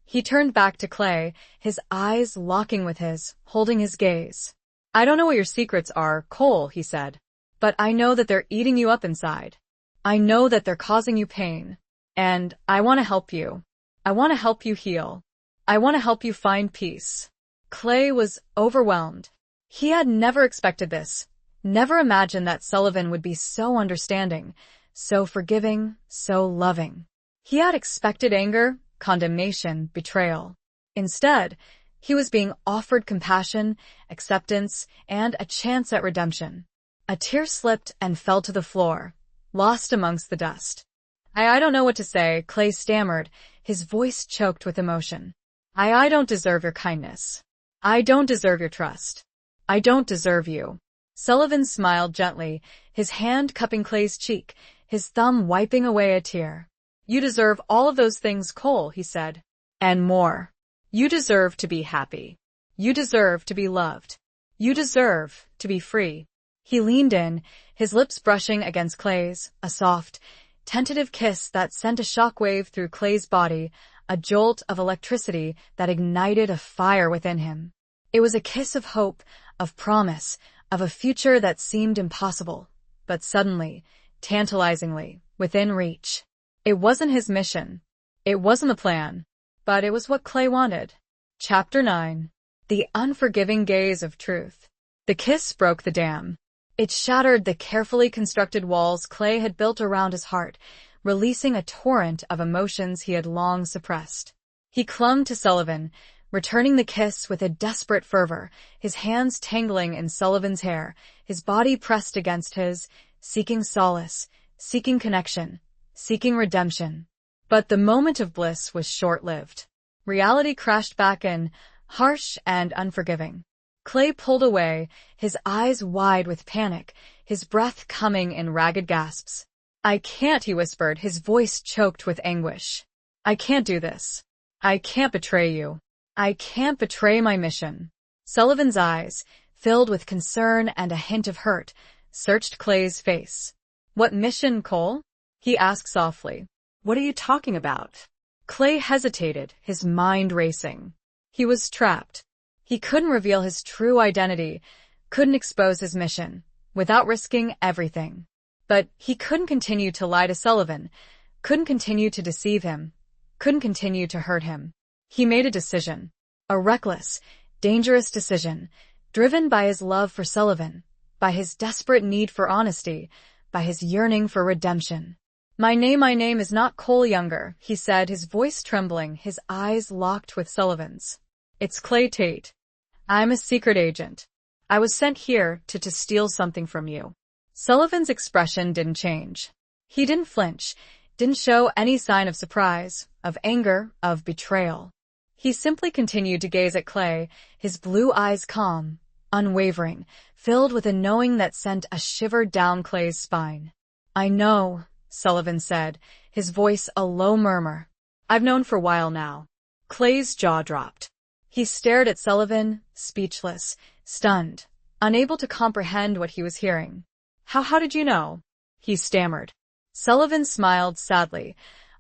He turned back to Clay, his eyes locking with his, holding his gaze. I don't know what your secrets are, Cole, he said. But I know that they're eating you up inside. I know that they're causing you pain. And I want to help you. I want to help you heal. I want to help you find peace. Clay was overwhelmed. He had never expected this. never imagined that Sullivan would be so understanding, so forgiving, so loving. He had expected anger, condemnation, betrayal. Instead, he was being offered compassion, acceptance, and a chance at redemption. A tear slipped and fell to the floor, lost amongst the dust. I don't know what to say, Clay stammered, his voice choked with emotion. I don't deserve your kindness. I don't deserve your trust. I don't deserve you. Sullivan smiled gently, his hand cupping Clay's cheek, his thumb wiping away a tear. You deserve all of those things, Cole, he said. And more. You deserve to be happy. You deserve to be loved. You deserve to be free. He leaned in, his lips brushing against Clay's, a soft, tentative kiss that sent a shockwave through Clay's body, a jolt of electricity that ignited a fire within him. It was a kiss of hope, of promise, of a future that seemed impossible, but suddenly, tantalizingly, within reach. It wasn't his mission. It wasn't the plan. But it was what Clay wanted. Chapter 9. The Unforgiving Gaze of Truth. The kiss broke the dam. It shattered the carefully constructed walls Clay had built around his heart, releasing a torrent of emotions he had long suppressed. He clung to Sullivan, returning the kiss with a desperate fervor, his hands tangling in Sullivan's hair, his body pressed against his, seeking solace, seeking connection, seeking redemption. But the moment of bliss was short-lived. Reality crashed back in, harsh and unforgiving. Clay pulled away, his eyes wide with panic, his breath coming in ragged gasps. I can't, he whispered, his voice choked with anguish. I can't do this. I can't betray you. I can't betray my mission. Sullivan's eyes, filled with concern and a hint of hurt, searched Clay's face. What mission, Cole? He asked softly. What are you talking about? Clay hesitated, his mind racing. He was trapped. He couldn't reveal his true identity, couldn't expose his mission, without risking everything. But he couldn't continue to lie to Sullivan, couldn't continue to deceive him, couldn't continue to hurt him. He made a decision. A reckless, dangerous decision, driven by his love for Sullivan, by his desperate need for honesty, by his yearning for redemption. My name is not Cole Younger, he said, his voice trembling, his eyes locked with Sullivan's. It's Clay Tate. I'm a secret agent. I was sent here to steal something from you. Sullivan's expression didn't change. He didn't flinch, didn't show any sign of surprise, of anger, of betrayal. He simply continued to gaze at Clay, his blue eyes calm, unwavering, filled with a knowing that sent a shiver down Clay's spine. I know, Sullivan said, his voice a low murmur. I've known for a while now. Clay's jaw dropped. He stared at Sullivan, speechless, stunned, unable to comprehend what he was hearing. How did you know? He stammered. Sullivan smiled sadly,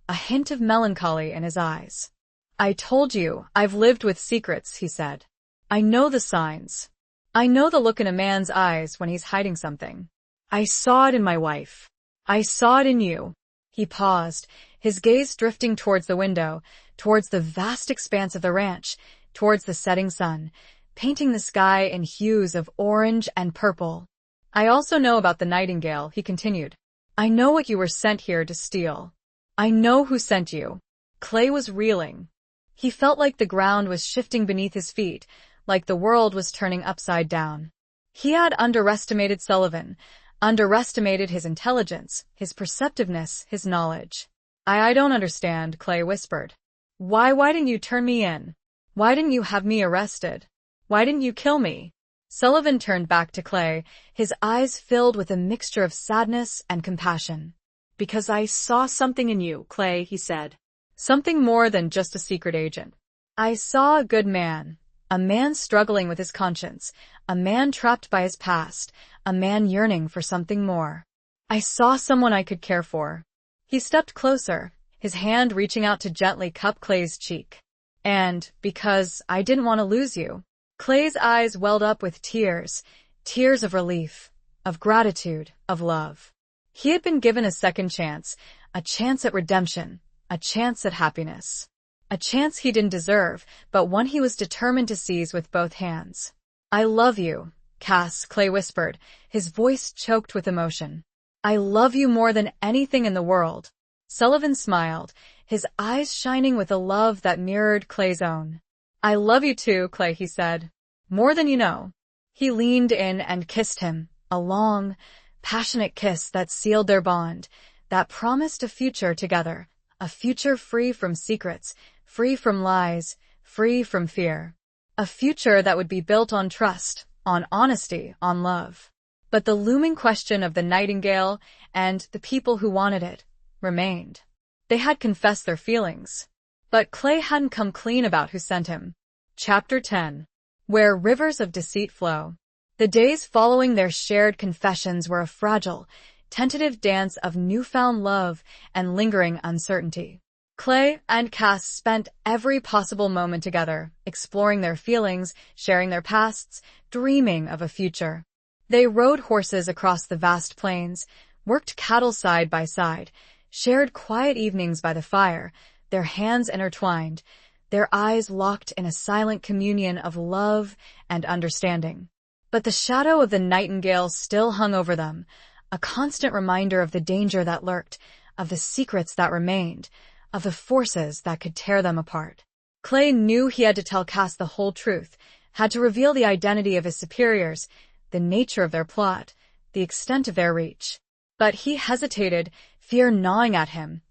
a hint of melancholy in his eyes. I told you, I've lived with secrets, he said. I know the signs. I know the look in a man's eyes when he's hiding something. I saw it in my wife. I saw it in you. He paused, his gaze drifting towards the window, towards the vast expanse of the ranch, towards the setting sun, painting the sky in hues of orange and purple. I also know about the nightingale, he continued. I know what you were sent here to steal. I know who sent you. Clay was reeling. He felt like the ground was shifting beneath his feet, like the world was turning upside down. He had underestimated Sullivan, underestimated his intelligence, his perceptiveness, his knowledge. I don't understand, Clay whispered. Why didn't you turn me in? Why didn't you have me arrested? Why didn't you kill me? Sullivan turned back to Clay, his eyes filled with a mixture of sadness and compassion. Because I saw something in you, Clay, he said. Something more than just a secret agent. I saw a good man. A man struggling with his conscience, a man trapped by his past, a man yearning for something more. I saw someone I could care for. He stepped closer, his hand reaching out to gently cup Clay's cheek. And, because I didn't want to lose you. Clay's eyes welled up with tears, tears of relief, of gratitude, of love. He had been given a second chance, a chance at redemption, a chance at happiness. A chance he didn't deserve, but one he was determined to seize with both hands. I love you, Cass, Clay whispered, his voice choked with emotion. I love you more than anything in the world. Sullivan smiled, his eyes shining with a love that mirrored Clay's own. I love you too, Clay, he said. More than you know. He leaned in and kissed him, a long, passionate kiss that sealed their bond, that promised a future together, a future free from secrets, free from lies, free from fear. A future that would be built on trust, on honesty, on love. But the looming question of the nightingale and the people who wanted it remained. They had confessed their feelings, but Clay hadn't come clean about who sent him. Chapter 10. Where Rivers of Deceit Flow. The days following their shared confessions were a fragile, tentative dance of newfound love and lingering uncertainty. Clay and Cass spent every possible moment together, exploring their feelings, sharing their pasts, dreaming of a future. They rode horses across the vast plains, worked cattle side by side, shared quiet evenings by the fire, their hands intertwined, their eyes locked in a silent communion of love and understanding. But the shadow of the nightingale still hung over them, a constant reminder of the danger that lurked, of the secrets that remained, of the forces that could tear them apart. Clay knew he had to tell Cass the whole truth, had to reveal the identity of his superiors, the nature of their plot, the extent of their reach. But he hesitated, fear gnawing at him.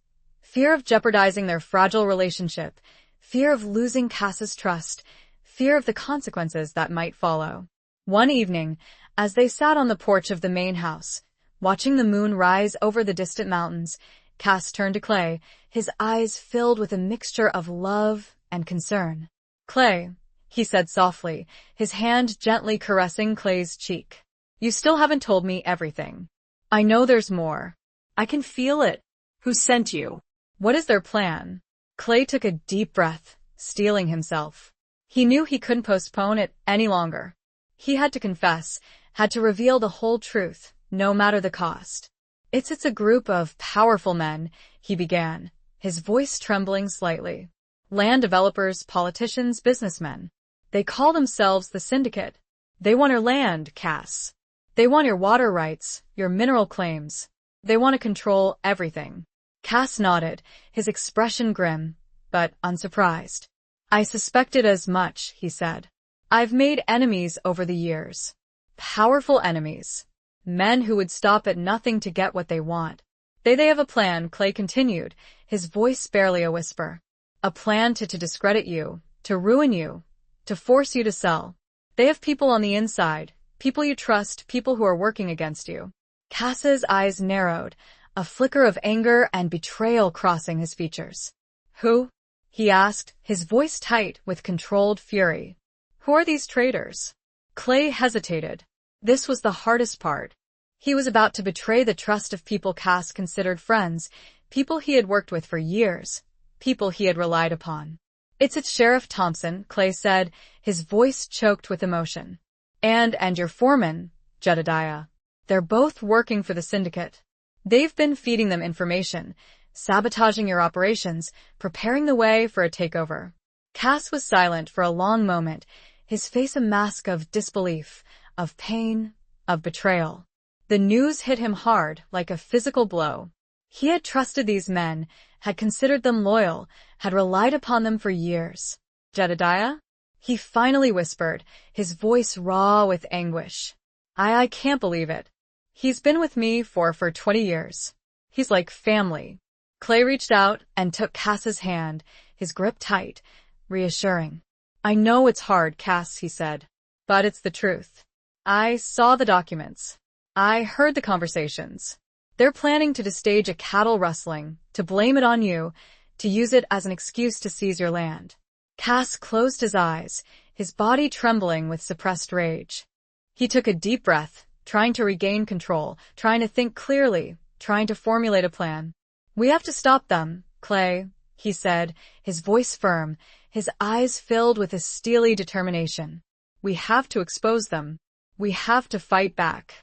Fear of jeopardizing their fragile relationship, fear of losing Cass's trust, fear of the consequences that might follow. One evening, as they sat on the porch of the main house, watching the moon rise over the distant mountains, Cass turned to Clay, his eyes filled with a mixture of love and concern. Clay, he said softly, his hand gently caressing Clay's cheek. You still haven't told me everything. I know there's more. I can feel it. Who sent you? What is their plan? Clay took a deep breath, steeling himself. He knew he couldn't postpone it any longer. He had to confess, had to reveal the whole truth, no matter the cost. It's a group of powerful men, he began, his voice trembling slightly. Land developers, politicians, businessmen. They call themselves the Syndicate. They want your land, Cass. They want your water rights, your mineral claims. They want to control everything. Cass nodded, his expression grim, but unsurprised. I suspected as much, he said. I've made enemies over the years. Powerful enemies. Men who would stop at nothing to get what they want. They have a plan, Clay continued, his voice barely a whisper. A plan to discredit you, to ruin you, to force you to sell. They have people on the inside, people you trust, people who are working against you. Cass's eyes narrowed, a flicker of anger and betrayal crossing his features. Who? He asked, his voice tight with controlled fury. Who are these traitors? Clay hesitated. This was the hardest part. He was about to betray the trust of people Cass considered friends, people he had worked with for years, people he had relied upon. It's Sheriff Thompson, Clay said, his voice choked with emotion. And your foreman, Jedediah. They're both working for the Syndicate. They've been feeding them information, sabotaging your operations, preparing the way for a takeover. Cass was silent for a long moment, his face a mask of disbelief, of pain, of betrayal. The news hit him hard, like a physical blow. He had trusted these men, had considered them loyal, had relied upon them for years. Jedediah? He finally whispered, his voice raw with anguish. I can't believe it. He's been with me for 20 years. He's like family. Clay reached out and took Cass's hand, his grip tight, reassuring. I know it's hard, Cass, he said, but it's the truth. I saw the documents. I heard the conversations. They're planning to stage a cattle rustling, to blame it on you, to use it as an excuse to seize your land. Cass closed his eyes, his body trembling with suppressed rage. He took a deep breath, trying to regain control, trying to think clearly, trying to formulate a plan. We have to stop them, Clay, he said, his voice firm, his eyes filled with a steely determination. We have to expose them. We have to fight back.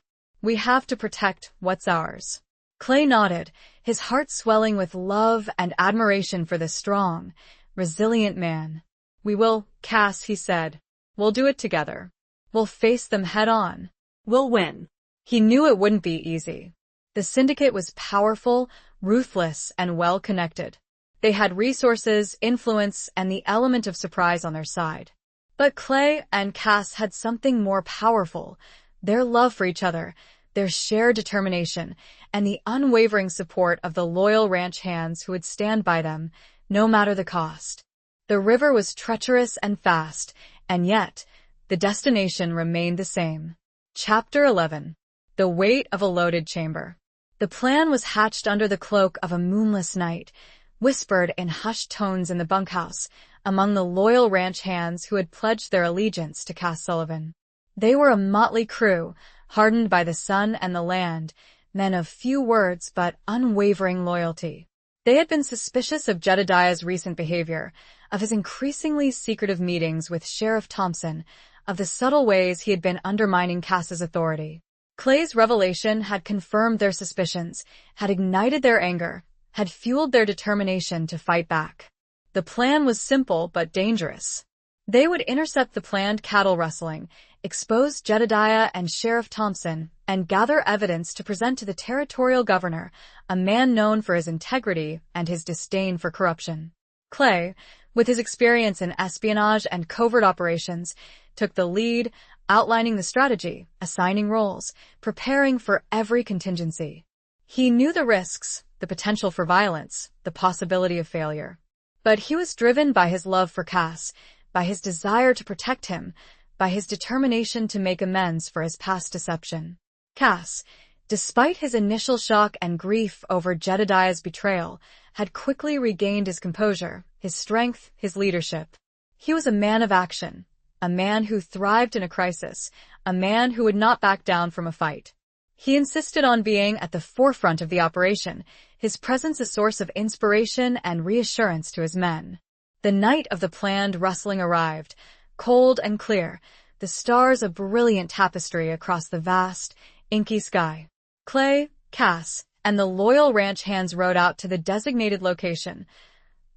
We have to protect what's ours. Clay nodded, his heart swelling with love and admiration for this strong, resilient man. We will, Cass, he said. We'll do it together. We'll face them head on. We'll win. He knew it wouldn't be easy. The syndicate was powerful, ruthless, and well-connected. They had resources, influence, and the element of surprise on their side. But Clay and Cass had something more powerful: their love for each other, their shared determination, and the unwavering support of the loyal ranch hands who would stand by them, no matter the cost. The river was treacherous and fast, and yet, the destination remained the same. Chapter 11. The Weight of a Loaded Chamber. The plan was hatched under the cloak of a moonless night, whispered in hushed tones in the bunkhouse, among the loyal ranch hands who had pledged their allegiance to Cass Sullivan. They were a motley crew, hardened by the sun and the land, men of few words but unwavering loyalty. They had been suspicious of Jedediah's recent behavior, of his increasingly secretive meetings with Sheriff Thompson, of the subtle ways he had been undermining Cass's authority. Clay's revelation had confirmed their suspicions, had ignited their anger, had fueled their determination to fight back. The plan was simple but dangerous. They would intercept the planned cattle rustling, expose Jedediah and Sheriff Thompson, and gather evidence to present to the territorial governor, a man known for his integrity and his disdain for corruption. Clay, with his experience in espionage and covert operations, took the lead, outlining the strategy, assigning roles, preparing for every contingency. He knew the risks, the potential for violence, the possibility of failure. But he was driven by his love for Cass, by his desire to protect him, by his determination to make amends for his past deception. Cass, despite his initial shock and grief over Jedediah's betrayal, had quickly regained his composure, his strength, his leadership. He was a man of action, a man who thrived in a crisis, a man who would not back down from a fight. He insisted on being at the forefront of the operation, his presence a source of inspiration and reassurance to his men. The night of the planned rustling arrived, cold and clear, the stars a brilliant tapestry across the vast, inky sky. Clay, Cass, and the loyal ranch hands rode out to the designated location,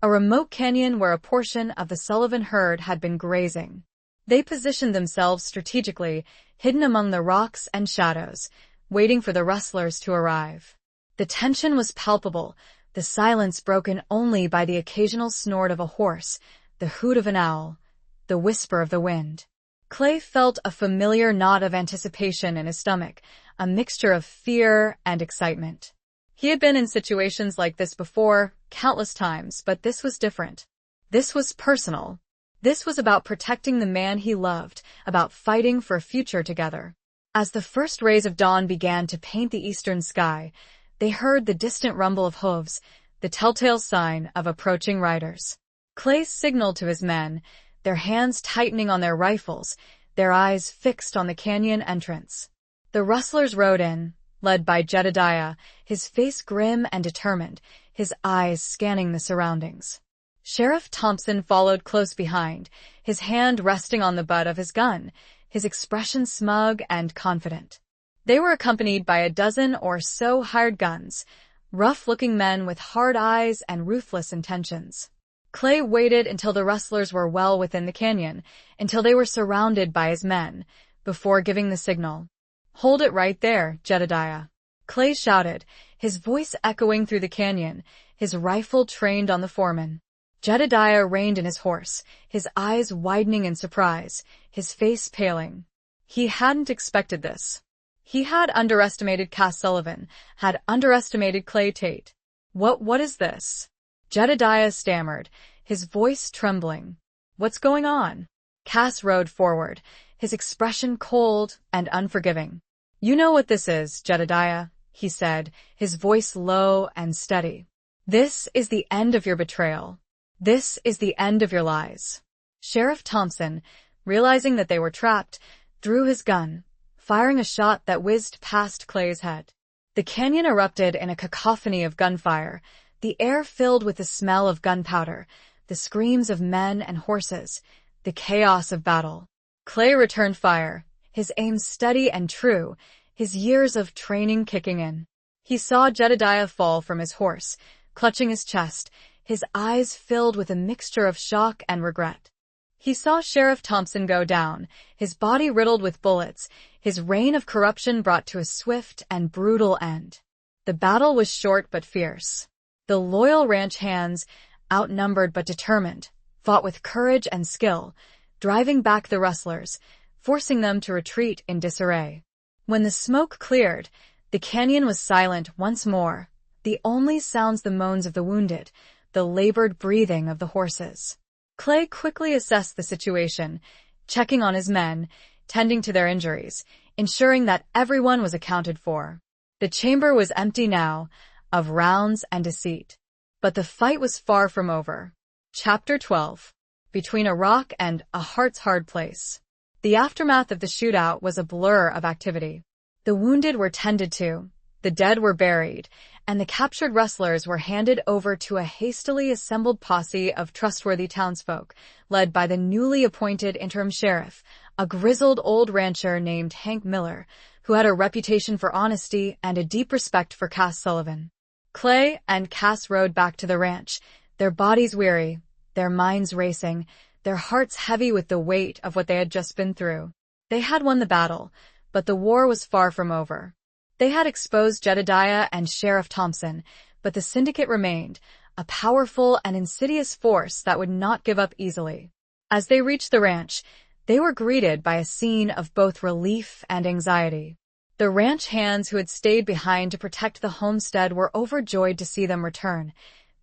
a remote canyon where a portion of the Sullivan herd had been grazing. They positioned themselves strategically, hidden among the rocks and shadows, waiting for the rustlers to arrive. The tension was palpable, the silence broken only by the occasional snort of a horse, the hoot of an owl, the whisper of the wind. Clay felt a familiar knot of anticipation in his stomach, a mixture of fear and excitement. He had been in situations like this before, countless times, but this was different. This was personal. This was about protecting the man he loved, about fighting for a future together. As the first rays of dawn began to paint the eastern sky, they heard the distant rumble of hooves, the telltale sign of approaching riders. Clay signaled to his men, their hands tightening on their rifles, their eyes fixed on the canyon entrance. The rustlers rode in, led by Jedediah, his face grim and determined, his eyes scanning the surroundings. Sheriff Thompson followed close behind, his hand resting on the butt of his gun, his expression smug and confident. They were accompanied by a dozen or so hired guns, rough-looking men with hard eyes and ruthless intentions. Clay waited until the rustlers were well within the canyon, until they were surrounded by his men, before giving the signal. "Hold it right there, Jedediah," Clay shouted, his voice echoing through the canyon, his rifle trained on the foreman. Jedediah reined in his horse, his eyes widening in surprise, his face paling. He hadn't expected this. He had underestimated Cass Sullivan, had underestimated Clay Tate. What is this?" Jedediah stammered, his voice trembling. "What's going on?" Cass rode forward, his expression cold and unforgiving. "You know what this is, Jedediah," he said, his voice low and steady. "This is the end of your betrayal. This is the end of your lies." Sheriff Thompson, realizing that they were trapped, drew his gun, firing a shot that whizzed past Clay's head. The canyon erupted in a cacophony of gunfire, the air filled with the smell of gunpowder, the screams of men and horses, the chaos of battle. Clay returned fire, his aim steady and true, his years of training kicking in. He saw Jedediah fall from his horse, clutching his chest, his eyes filled with a mixture of shock and regret. He saw Sheriff Thompson go down, his body riddled with bullets, his reign of corruption brought to a swift and brutal end. The battle was short but fierce. The loyal ranch hands, outnumbered but determined, fought with courage and skill, driving back the rustlers, forcing them to retreat in disarray. When the smoke cleared, the canyon was silent once more, the only sounds the moans of the wounded, the labored breathing of the horses. Clay quickly assessed the situation, checking on his men, tending to their injuries, ensuring that everyone was accounted for. The chamber was empty now, of rounds and deceit. But the fight was far from over. Chapter 12. Between a rock and a heart's hard place. The aftermath of the shootout was a blur of activity. The wounded were tended to, the dead were buried, and the captured rustlers were handed over to a hastily assembled posse of trustworthy townsfolk, led by the newly appointed interim sheriff, a grizzled old rancher named Hank Miller, who had a reputation for honesty and a deep respect for Cass Sullivan. Clay and Cass rode back to the ranch, their bodies weary, their minds racing, their hearts heavy with the weight of what they had just been through. They had won the battle, but the war was far from over. They had exposed Jedediah and Sheriff Thompson, but the syndicate remained, a powerful and insidious force that would not give up easily. As they reached the ranch, they were greeted by a scene of both relief and anxiety. The ranch hands who had stayed behind to protect the homestead were overjoyed to see them return,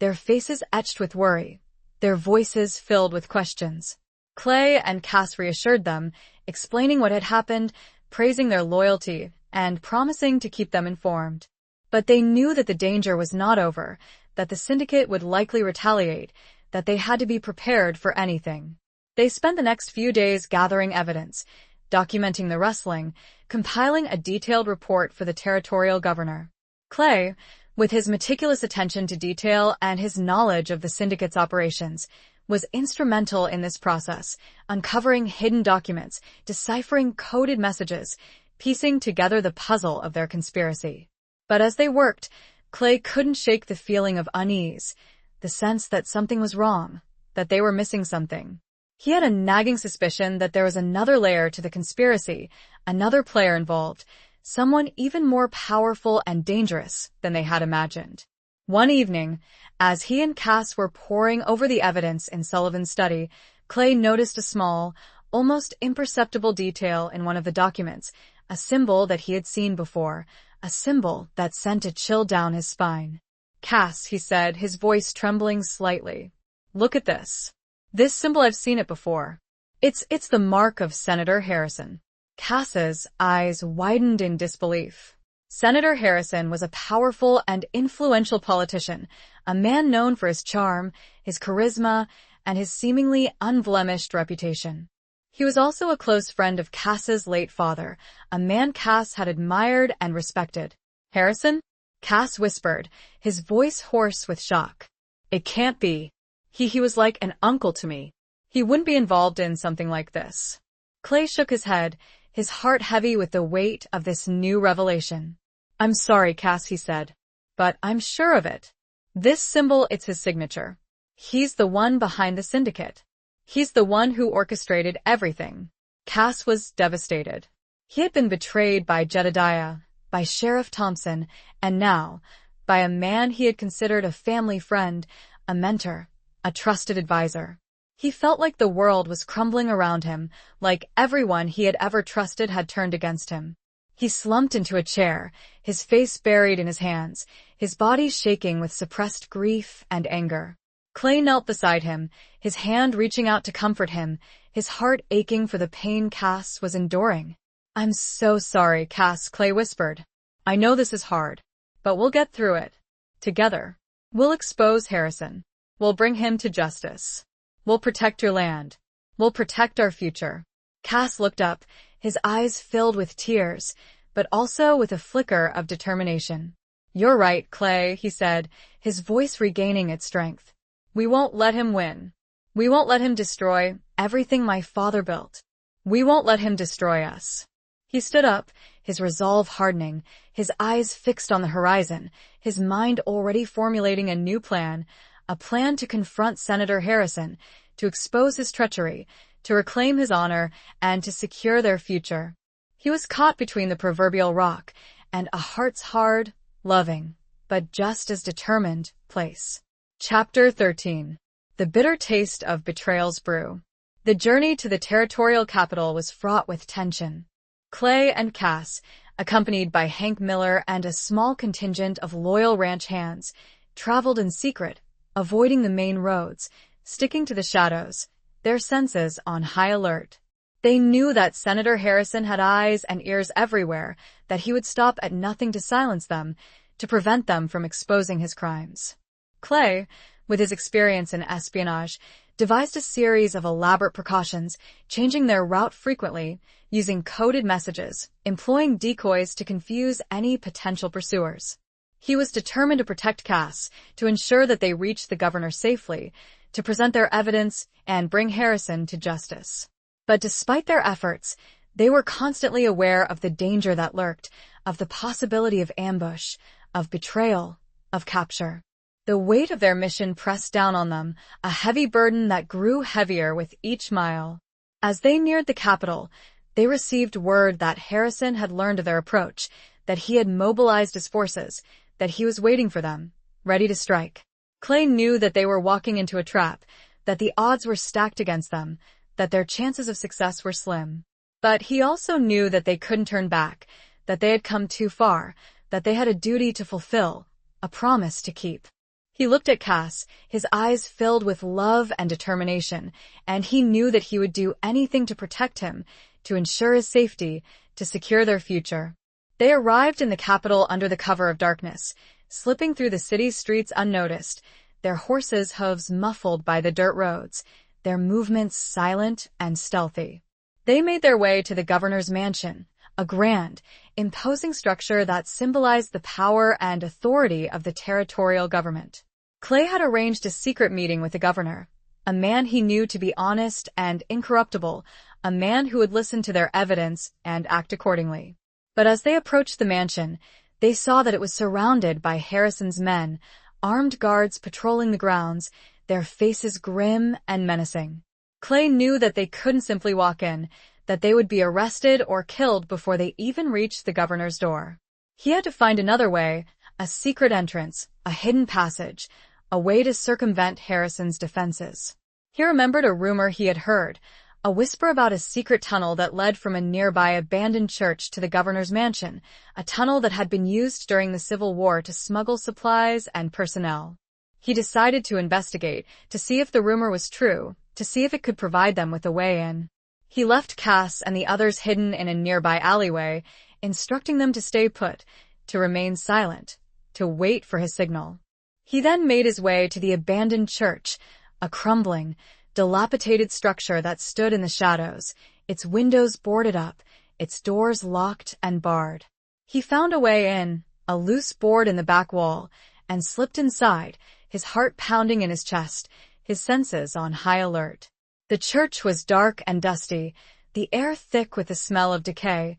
their faces etched with worry, their voices filled with questions. Clay and Cass reassured them, explaining what had happened, praising their loyalty, and promising to keep them informed. But they knew that the danger was not over, that the syndicate would likely retaliate, that they had to be prepared for anything. They spent the next few days gathering evidence, documenting the rustling, compiling a detailed report for the territorial governor. Clay, with his meticulous attention to detail and his knowledge of the syndicate's operations, was instrumental in this process, uncovering hidden documents, deciphering coded messages, piecing together the puzzle of their conspiracy. But as they worked, Clay couldn't shake the feeling of unease, the sense that something was wrong, that they were missing something. He had a nagging suspicion that there was another layer to the conspiracy, another player involved, someone even more powerful and dangerous than they had imagined. One evening, as he and Cass were poring over the evidence in Sullivan's study, Clay noticed a small, almost imperceptible detail in one of the documents, a symbol that he had seen before, a symbol that sent a chill down his spine. "Cass," he said, his voice trembling slightly. "Look at this. This symbol, I've seen it before. It's the mark of Senator Harrison." Cass's eyes widened in disbelief. Senator Harrison was a powerful and influential politician, a man known for his charm, his charisma, and his seemingly unblemished reputation. He was also a close friend of Cass's late father, a man Cass had admired and respected. "Harrison?" Cass whispered, his voice hoarse with shock. "It can't be. He was like an uncle to me. He wouldn't be involved in something like this." Clay shook his head, his heart heavy with the weight of this new revelation. "I'm sorry, Cass," he said, "but I'm sure of it. This symbol, it's his signature. He's the one behind the syndicate. He's the one who orchestrated everything." Cass was devastated. He had been betrayed by Jedediah, by Sheriff Thompson, and now, by a man he had considered a family friend, a mentor, a trusted advisor. He felt like the world was crumbling around him, like everyone he had ever trusted had turned against him. He slumped into a chair, his face buried in his hands, his body shaking with suppressed grief and anger. Clay knelt beside him, his hand reaching out to comfort him, his heart aching for the pain Cass was enduring. "I'm so sorry, Cass," Clay whispered. "I know this is hard, but we'll get through it. Together. We'll expose Harrison. We'll bring him to justice. We'll protect your land. We'll protect our future." Cass looked up, his eyes filled with tears, but also with a flicker of determination. "You're right, Clay," he said, his voice regaining its strength. "We won't let him win. We won't let him destroy everything my father built. We won't let him destroy us." He stood up, his resolve hardening, his eyes fixed on the horizon, his mind already formulating a new plan, a plan to confront Senator Harrison, to expose his treachery, to reclaim his honor, and to secure their future. He was caught between the proverbial rock and a heart's hard, loving, but just as determined place. Chapter 13. The Bitter Taste of Betrayal's Brew. The journey to the territorial capital was fraught with tension. Clay and Cass, accompanied by Hank Miller and a small contingent of loyal ranch hands, traveled in secret, avoiding the main roads, sticking to the shadows, their senses on high alert. They knew that Senator Harrison had eyes and ears everywhere, that he would stop at nothing to silence them, to prevent them from exposing his crimes. Clay, with his experience in espionage, devised a series of elaborate precautions, changing their route frequently, using coded messages, employing decoys to confuse any potential pursuers. He was determined to protect Cass, to ensure that they reached the governor safely, to present their evidence and bring Harrison to justice. But despite their efforts, they were constantly aware of the danger that lurked, of the possibility of ambush, of betrayal, of capture. The weight of their mission pressed down on them, a heavy burden that grew heavier with each mile. As they neared the capital, they received word that Harrison had learned of their approach, that he had mobilized his forces, that he was waiting for them, ready to strike. Clay knew that they were walking into a trap, that the odds were stacked against them, that their chances of success were slim. But he also knew that they couldn't turn back, that they had come too far, that they had a duty to fulfill, a promise to keep. He looked at Cass, his eyes filled with love and determination, and he knew that he would do anything to protect him, to ensure his safety, to secure their future. They arrived in the capital under the cover of darkness, slipping through the city's streets unnoticed, their horses' hooves muffled by the dirt roads, their movements silent and stealthy. They made their way to the governor's mansion, a grand, imposing structure that symbolized the power and authority of the territorial government. Clay had arranged a secret meeting with the governor, a man he knew to be honest and incorruptible, a man who would listen to their evidence and act accordingly. But as they approached the mansion, they saw that it was surrounded by Harrison's men, armed guards patrolling the grounds, their faces grim and menacing. Clay knew that they couldn't simply walk in, that they would be arrested or killed before they even reached the governor's door. He had to find another way, a secret entrance, a hidden passage, a way to circumvent Harrison's defenses. He remembered a rumor he had heard, a whisper about a secret tunnel that led from a nearby abandoned church to the governor's mansion, a tunnel that had been used during the Civil War to smuggle supplies and personnel. He decided to investigate, to see if the rumor was true, to see if it could provide them with a way in. He left Cass and the others hidden in a nearby alleyway, instructing them to stay put, to remain silent, to wait for his signal. He then made his way to the abandoned church, a crumbling, dilapidated structure that stood in the shadows, its windows boarded up, its doors locked and barred. He found a way in, a loose board in the back wall, and slipped inside, his heart pounding in his chest, his senses on high alert. The church was dark and dusty, the air thick with the smell of decay,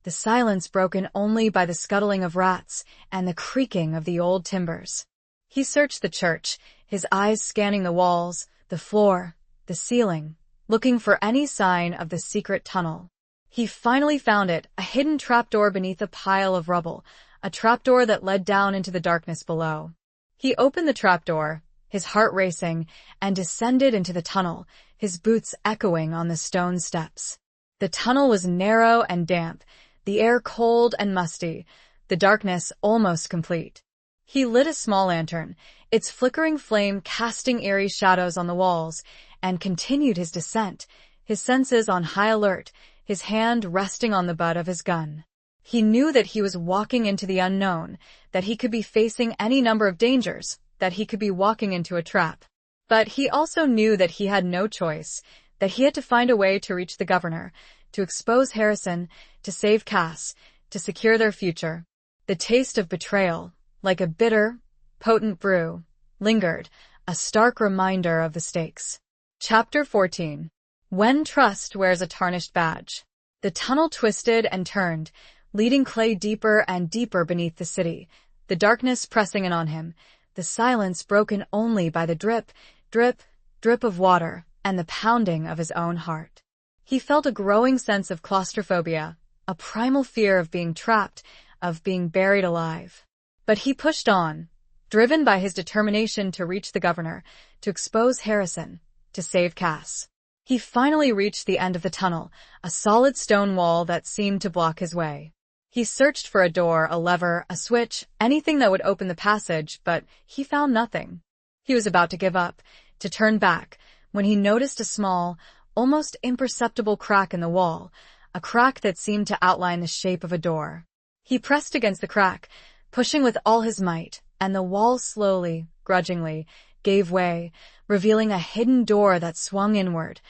the silence broken only by the scuttling of rats and the creaking of the old timbers. He searched the church, his eyes scanning the walls, the floor, the ceiling, looking for any sign of the secret tunnel. He finally found it, a hidden trapdoor beneath a pile of rubble, a trapdoor that led down into the darkness below. He opened the trapdoor, his heart racing, and descended into the tunnel, his boots echoing on the stone steps. The tunnel was narrow and damp, the air cold and musty, the darkness almost complete. He lit a small lantern, its flickering flame casting eerie shadows on the walls, and continued his descent, his senses on high alert, his hand resting on the butt of his gun. He knew that he was walking into the unknown, that he could be facing any number of dangers, that he could be walking into a trap. But he also knew that he had no choice, that he had to find a way to reach the governor, to expose Harrison, to save Cass, to secure their future. The taste of betrayal, like a bitter, potent brew, lingered, a stark reminder of the stakes. Chapter 14. When Trust Wears a Tarnished Badge. The tunnel twisted and turned, leading Clay deeper and deeper beneath the city, the darkness pressing in on him, the silence broken only by the drip, drip, drip of water, and the pounding of his own heart. He felt a growing sense of claustrophobia, a primal fear of being trapped, of being buried alive. But he pushed on, driven by his determination to reach the governor, to expose Harrison, to save Cass. He finally reached the end of the tunnel, a solid stone wall that seemed to block his way. He searched for a door, a lever, a switch, anything that would open the passage, but he found nothing. He was about to give up, to turn back, when he noticed a small, almost imperceptible crack in the wall, a crack that seemed to outline the shape of a door. He pressed against the crack, pushing with all his might, and the wall slowly, grudgingly, gave way, revealing a hidden door that swung inward,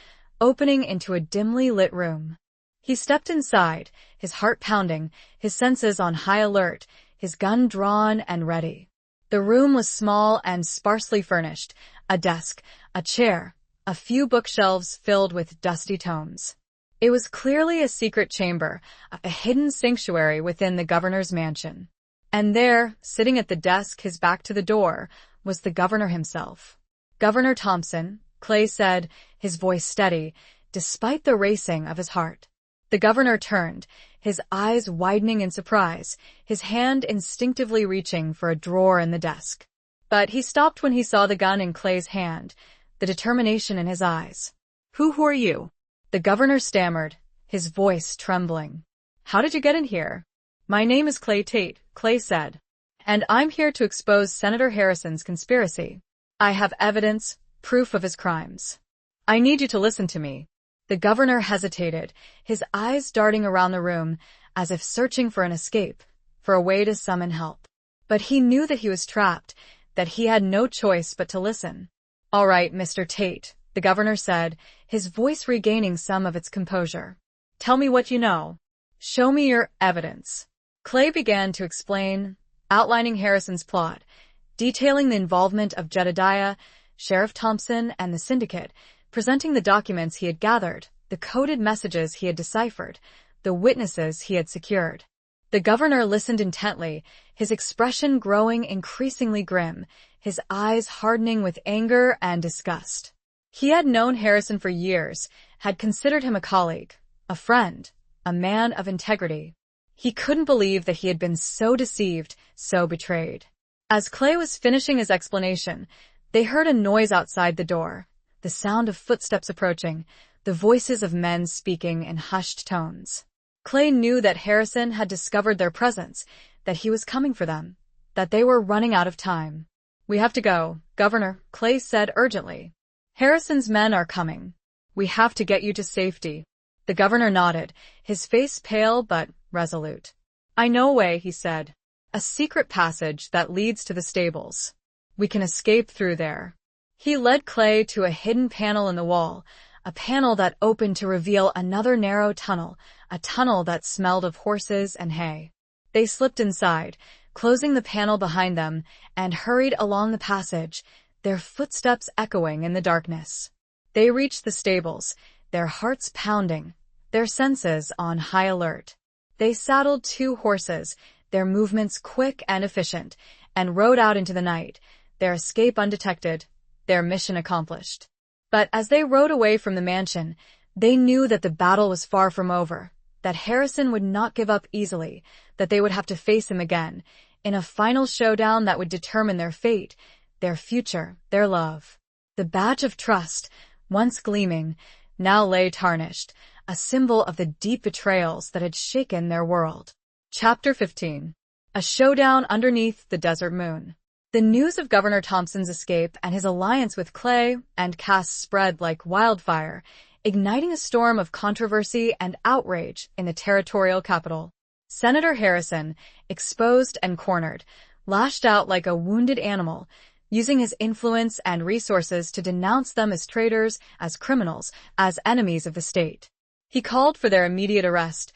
opening into a dimly lit room. He stepped inside, his heart pounding, his senses on high alert, his gun drawn and ready. The room was small and sparsely furnished, a desk, a chair, a few bookshelves filled with dusty tomes. It was clearly a secret chamber, a hidden sanctuary within the governor's mansion. And there, sitting at the desk, his back to the door, was the governor himself. "Governor Thompson," Clay said, his voice steady, despite the racing of his heart. The governor turned, his eyes widening in surprise, his hand instinctively reaching for a drawer in the desk. But he stopped when he saw the gun in Clay's hand, the determination in his eyes. Who are you?" The governor stammered, his voice trembling. "How did you get in here?" "My name is Clay Tate," Clay said, "and I'm here to expose Senator Harrison's conspiracy. I have evidence, proof of his crimes. I need you to listen to me." The governor hesitated, his eyes darting around the room, as if searching for an escape, for a way to summon help. But he knew that he was trapped, that he had no choice but to listen. "All right, Mr. Tate," the governor said, his voice regaining some of its composure. "Tell me what you know. Show me your evidence." Clay began to explain, outlining Harrison's plot, detailing the involvement of Jedediah, Sheriff Thompson, and the syndicate, presenting the documents he had gathered, the coded messages he had deciphered, the witnesses he had secured. The governor listened intently, his expression growing increasingly grim, his eyes hardening with anger and disgust. He had known Harrison for years, had considered him a colleague, a friend, a man of integrity. He couldn't believe that he had been so deceived, so betrayed. As Clay was finishing his explanation, they heard a noise outside the door, the sound of footsteps approaching, the voices of men speaking in hushed tones. Clay knew that Harrison had discovered their presence, that he was coming for them, that they were running out of time. "We have to go, Governor," Clay said urgently. "Harrison's men are coming. We have to get you to safety." The governor nodded, his face pale but resolute. "I know a way," he said. "A secret passage that leads to the stables. We can escape through there." He led Clay to a hidden panel in the wall, a panel that opened to reveal another narrow tunnel, a tunnel that smelled of horses and hay. They slipped inside, closing the panel behind them, and hurried along the passage, their footsteps echoing in the darkness. They reached the stables, their hearts pounding, their senses on high alert. They saddled 2 horses, their movements quick and efficient, and rode out into the night, their escape undetected, their mission accomplished. But as they rode away from the mansion, they knew that the battle was far from over, that Harrison would not give up easily, that they would have to face him again, in a final showdown that would determine their fate, their future, their love. The badge of trust, once gleaming, now lay tarnished, a symbol of the deep betrayals that had shaken their world. Chapter 15. A Showdown Underneath the Desert Moon. The news of Governor Thompson's escape and his alliance with Clay and Cass spread like wildfire, igniting a storm of controversy and outrage in the territorial capital. Senator Harrison, exposed and cornered, lashed out like a wounded animal, using his influence and resources to denounce them as traitors, as criminals, as enemies of the state. He called for their immediate arrest,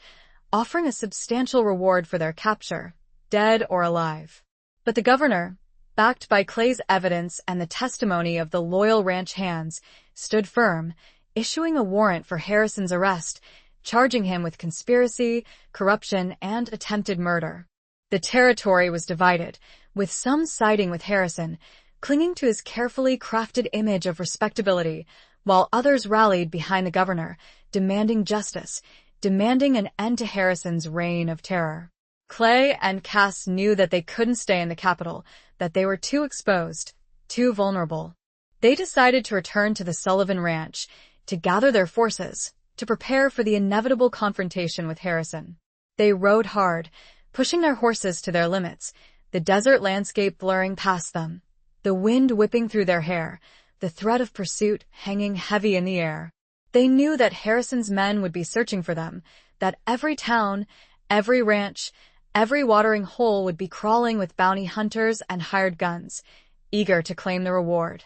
offering a substantial reward for their capture, dead or alive. But the governor, backed by Clay's evidence and the testimony of the loyal ranch hands, stood firm, issuing a warrant for Harrison's arrest, charging him with conspiracy, corruption, and attempted murder. The territory was divided, with some siding with Harrison, clinging to his carefully crafted image of respectability, while others rallied behind the governor, demanding justice, demanding an end to Harrison's reign of terror. Clay and Cass knew that they couldn't stay in the capital, that they were too exposed, too vulnerable. They decided to return to the Sullivan Ranch, to gather their forces, to prepare for the inevitable confrontation with Harrison. They rode hard, pushing their horses to their limits, the desert landscape blurring past them, the wind whipping through their hair, the threat of pursuit hanging heavy in the air. They knew that Harrison's men would be searching for them, that every town, every ranch, every watering hole would be crawling with bounty hunters and hired guns, eager to claim the reward.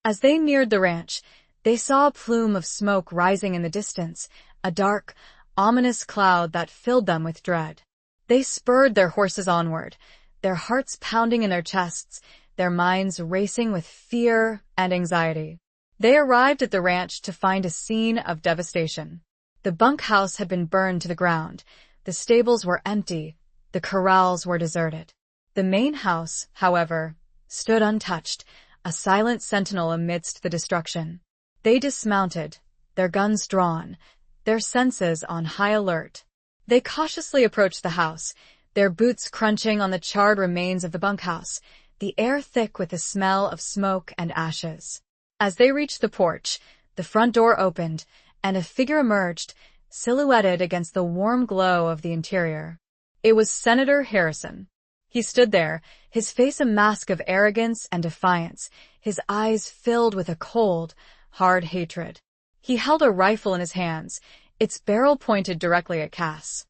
As they neared the ranch, they saw a plume of smoke rising in the distance, a dark, ominous cloud that filled them with dread. They spurred their horses onward, their hearts pounding in their chests, their minds racing with fear and anxiety. They arrived at the ranch to find a scene of devastation. The bunkhouse had been burned to the ground, the stables were empty, the corrals were deserted. The main house, however, stood untouched, a silent sentinel amidst the destruction. They dismounted, their guns drawn, their senses on high alert. They cautiously approached the house, their boots crunching on the charred remains of the bunkhouse, the air thick with the smell of smoke and ashes. As they reached the porch, the front door opened, and a figure emerged, silhouetted against the warm glow of the interior. It was Senator Harrison. He stood there, his face a mask of arrogance and defiance, his eyes filled with a cold, hard hatred. He held a rifle in his hands, its barrel pointed directly at Cass.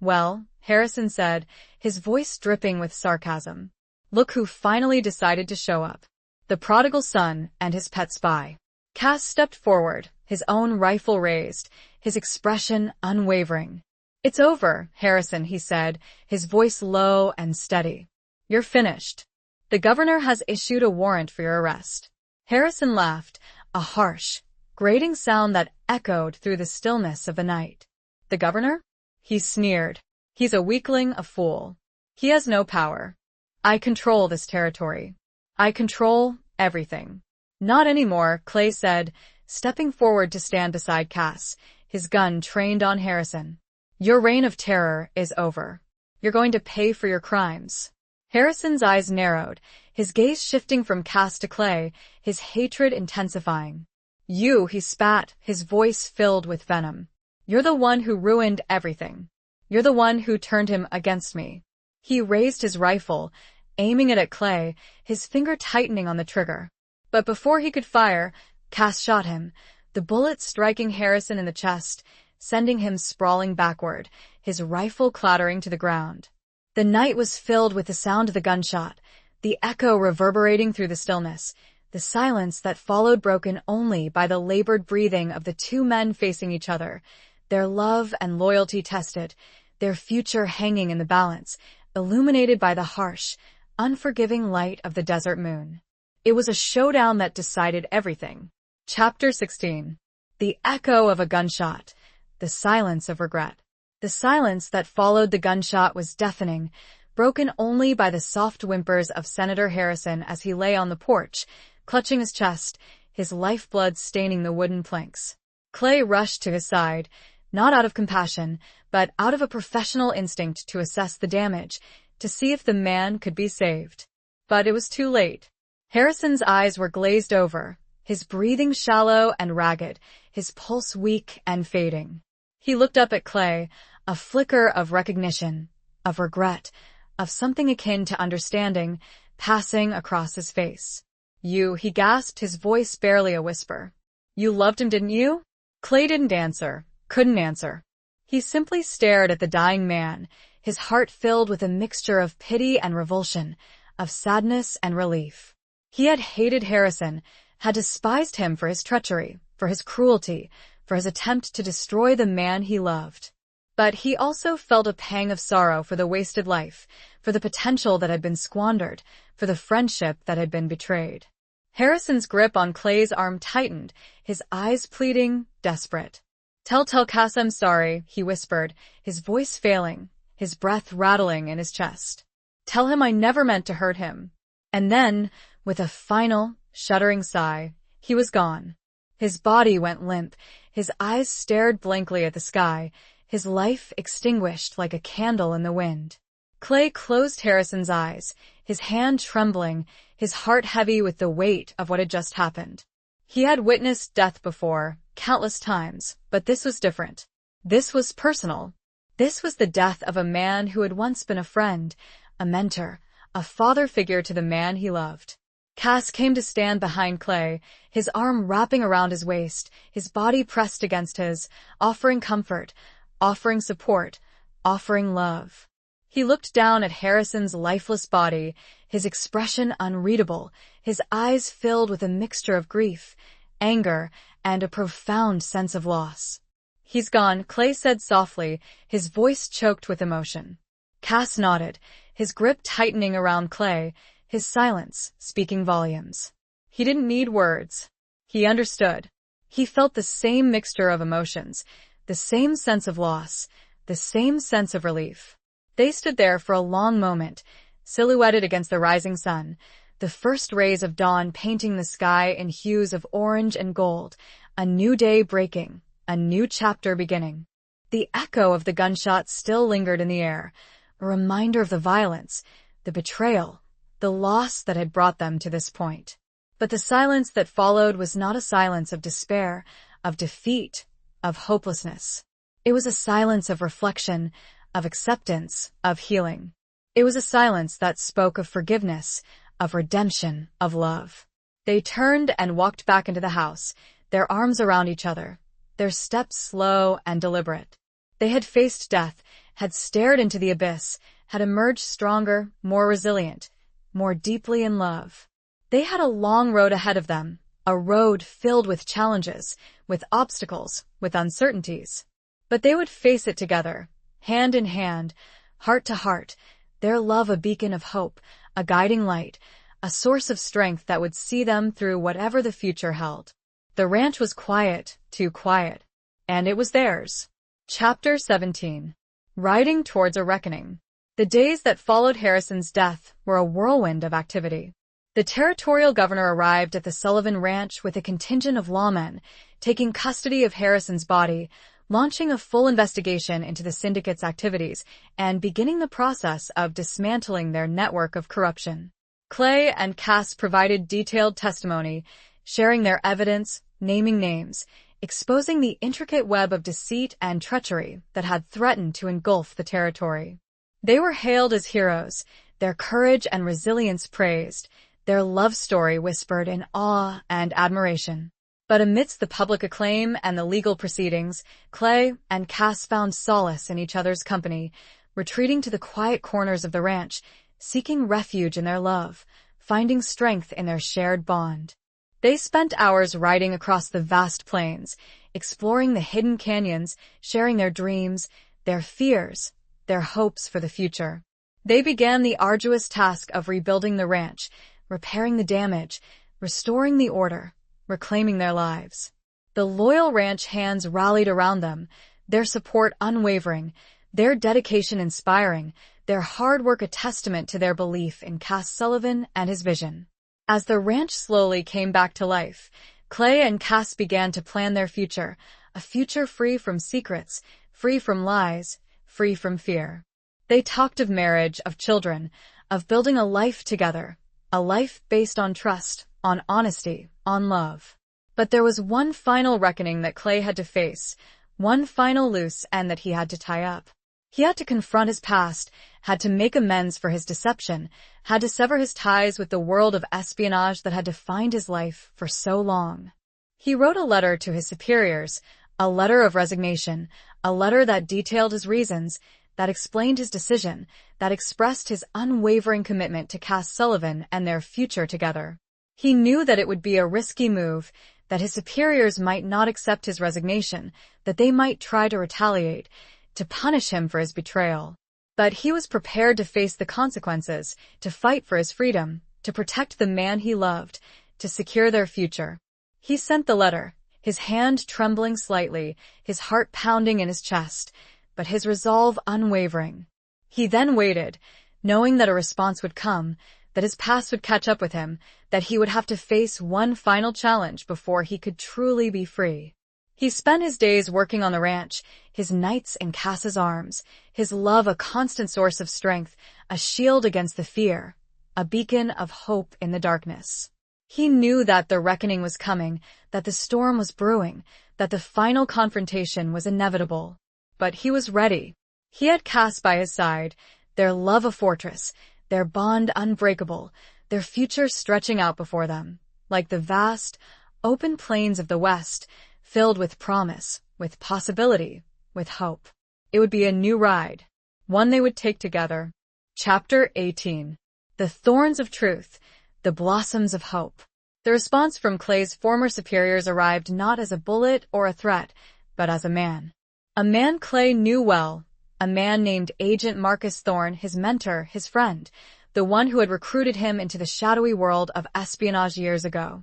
Well, Harrison said, his voice dripping with sarcasm. Look who finally decided to show up. The prodigal son and his pet spy. Cass stepped forward, his own rifle raised, his expression unwavering. It's over, Harrison, he said, his voice low and steady. You're finished. The governor has issued a warrant for your arrest. Harrison laughed, a harsh, grating sound that echoed through the stillness of the night. The governor? He sneered. He's a weakling, a fool. He has no power. I control this territory. I control everything. Not anymore, Clay said, stepping forward to stand beside Cass, his gun trained on Harrison. Your reign of terror is over. You're going to pay for your crimes. Harrison's eyes narrowed, his gaze shifting from Cass to Clay, his hatred intensifying. You, he spat, his voice filled with venom. You're the one who ruined everything. You're the one who turned him against me. He raised his rifle, aiming it at Clay, his finger tightening on the trigger. But before he could fire, Cass shot him, the bullet striking Harrison in the chest, sending him sprawling backward, his rifle clattering to the ground. The night was filled with the sound of the gunshot, the echo reverberating through the stillness, the silence that followed broken only by the labored breathing of the two men facing each other, their love and loyalty tested, their future hanging in the balance, illuminated by the harsh, unforgiving light of the desert moon. It was a showdown that decided everything. Chapter 16. The echo of a gunshot. The silence of regret. The silence that followed the gunshot was deafening, broken only by the soft whimpers of Senator Harrison as he lay on the porch, clutching his chest, his lifeblood staining the wooden planks. Clay rushed to his side, not out of compassion, but out of a professional instinct to assess the damage, to see if the man could be saved. But it was too late. Harrison's eyes were glazed over, his breathing shallow and ragged, his pulse weak and fading. He looked up at Clay, a flicker of recognition, of regret, of something akin to understanding, passing across his face. You, he gasped, his voice barely a whisper. You loved him, didn't you? Clay didn't answer, couldn't answer. He simply stared at the dying man, his heart filled with a mixture of pity and revulsion, of sadness and relief. He had hated Harrison, had despised him for his treachery, for his cruelty, for his attempt to destroy the man he loved. But he also felt a pang of sorrow for the wasted life, for the potential that had been squandered, for the friendship that had been betrayed. Harrison's grip on Clay's arm tightened, his eyes pleading, desperate. Tell Cass I'm sorry, he whispered, his voice failing, his breath rattling in his chest. Tell him I never meant to hurt him. And then, with a final, shuddering sigh, He was gone. His body went limp, his eyes stared blankly at the sky, his life extinguished like a candle in the wind. Clay closed Harrison's eyes, his hand trembling, his heart heavy with the weight of what had just happened. He had witnessed death before, countless times, but this was different. This was personal. This was the death of a man who had once been a friend, a mentor, a father figure to the man he loved. Cass came to stand behind Clay, his arm wrapping around his waist, his body pressed against his, offering comfort, offering support, offering love. He looked down at Harrison's lifeless body, his expression unreadable, his eyes filled with a mixture of grief, anger, and a profound sense of loss. "He's gone," Clay said softly, his voice choked with emotion. Cass nodded, his grip tightening around Clay, his silence speaking volumes. He didn't need words. He understood. He felt the same mixture of emotions, the same sense of loss, the same sense of relief. They stood there for a long moment, silhouetted against the rising sun, the first rays of dawn painting the sky in hues of orange and gold, a new day breaking, a new chapter beginning. The echo of the gunshots still lingered in the air, a reminder of the violence, the betrayal, the loss that had brought them to this point. But the silence that followed was not a silence of despair, of defeat, of hopelessness. It was a silence of reflection, of acceptance, of healing. It was a silence that spoke of forgiveness, of redemption, of love. They turned and walked back into the house, their arms around each other, their steps slow and deliberate. They had faced death, had stared into the abyss, had emerged stronger, more resilient, more deeply in love. They had a long road ahead of them, a road filled with challenges, with obstacles, with uncertainties. But they would face it together, hand in hand, heart to heart, their love a beacon of hope, a guiding light, a source of strength that would see them through whatever the future held. The ranch was quiet, too quiet. And it was theirs. Chapter 17. Riding Towards a Reckoning. The days that followed Harrison's death were a whirlwind of activity. The territorial governor arrived at the Sullivan Ranch with a contingent of lawmen, taking custody of Harrison's body, launching a full investigation into the syndicate's activities, and beginning the process of dismantling their network of corruption. Clay and Cass provided detailed testimony, sharing their evidence, naming names, exposing the intricate web of deceit and treachery that had threatened to engulf the territory. They were hailed as heroes, their courage and resilience praised, their love story whispered in awe and admiration. But amidst the public acclaim and the legal proceedings, Clay and Cass found solace in each other's company, retreating to the quiet corners of the ranch, seeking refuge in their love, finding strength in their shared bond. They spent hours riding across the vast plains, exploring the hidden canyons, sharing their dreams, their fears, their hopes for the future. They began the arduous task of rebuilding the ranch, repairing the damage, restoring the order, reclaiming their lives. The loyal ranch hands rallied around them, their support unwavering, their dedication inspiring, their hard work a testament to their belief in Cass Sullivan and his vision. As the ranch slowly came back to life, Clay and Cass began to plan their future, a future free from secrets, free from lies, free from fear. They talked of marriage, of children, of building a life together, a life based on trust, on honesty, on love. But there was one final reckoning that Clay had to face, one final loose end that he had to tie up. He had to confront his past, had to make amends for his deception, had to sever his ties with the world of espionage that had defined his life for so long. He wrote a letter to his superiors, a letter of resignation, a letter that detailed his reasons, that explained his decision, that expressed his unwavering commitment to Cass Sullivan and their future together. He knew that it would be a risky move, that his superiors might not accept his resignation, that they might try to retaliate, to punish him for his betrayal. But he was prepared to face the consequences, to fight for his freedom, to protect the man he loved, to secure their future. He sent the letter, his hand trembling slightly, his heart pounding in his chest, but his resolve unwavering. He then waited, knowing that a response would come, that his past would catch up with him, that he would have to face one final challenge before he could truly be free. He spent his days working on the ranch, his nights in Cass's arms, his love a constant source of strength, a shield against the fear, a beacon of hope in the darkness. He knew that the reckoning was coming, that the storm was brewing, that the final confrontation was inevitable. But he was ready. He had Cass by his side, their love a fortress, their bond unbreakable, their future stretching out before them, like the vast, open plains of the West, filled with promise, with possibility, with hope. It would be a new ride, one they would take together. Chapter 18. The Thorns of Truth, the Blossoms of Hope. The response from Clay's former superiors arrived not as a bullet or a threat, but as a man. A man Clay knew well, a man named Agent Marcus Thorne, his mentor, his friend, the one who had recruited him into the shadowy world of espionage years ago.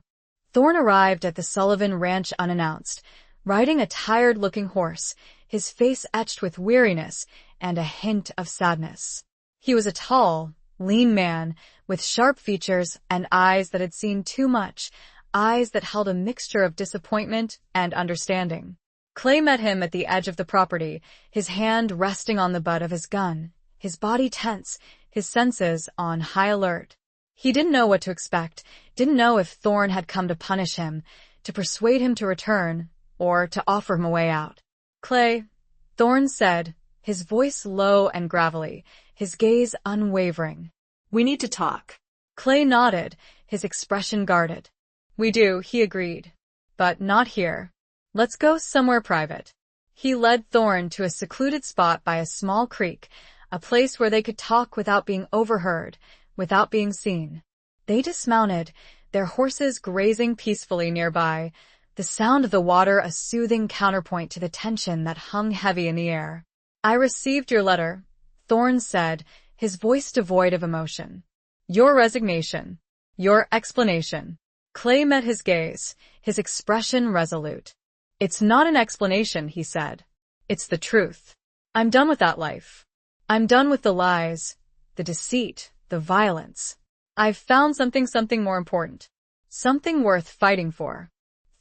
Thorne arrived at the Sullivan Ranch unannounced, riding a tired-looking horse, his face etched with weariness and a hint of sadness. He was a tall, lean man with sharp features and eyes that had seen too much, eyes that held a mixture of disappointment and understanding. Clay met him at the edge of the property, his hand resting on the butt of his gun, his body tense, his senses on high alert. He didn't know what to expect, didn't know if Thorne had come to punish him, to persuade him to return, or to offer him a way out. "Clay," Thorne said, his voice low and gravelly, his gaze unwavering. "We need to talk." Clay nodded, his expression guarded. "We do," he agreed. "But not here. Let's go somewhere private." He led Thorne to a secluded spot by a small creek, a place where they could talk without being overheard, without being seen. They dismounted, their horses grazing peacefully nearby, the sound of the water a soothing counterpoint to the tension that hung heavy in the air. "I received your letter," Thorne said, his voice devoid of emotion. "Your resignation. Your explanation." Clay met his gaze, his expression resolute. "It's not an explanation," he said. "It's the truth. I'm done with that life. I'm done with the lies, the deceit, the violence. I've found something more important. Something worth fighting for."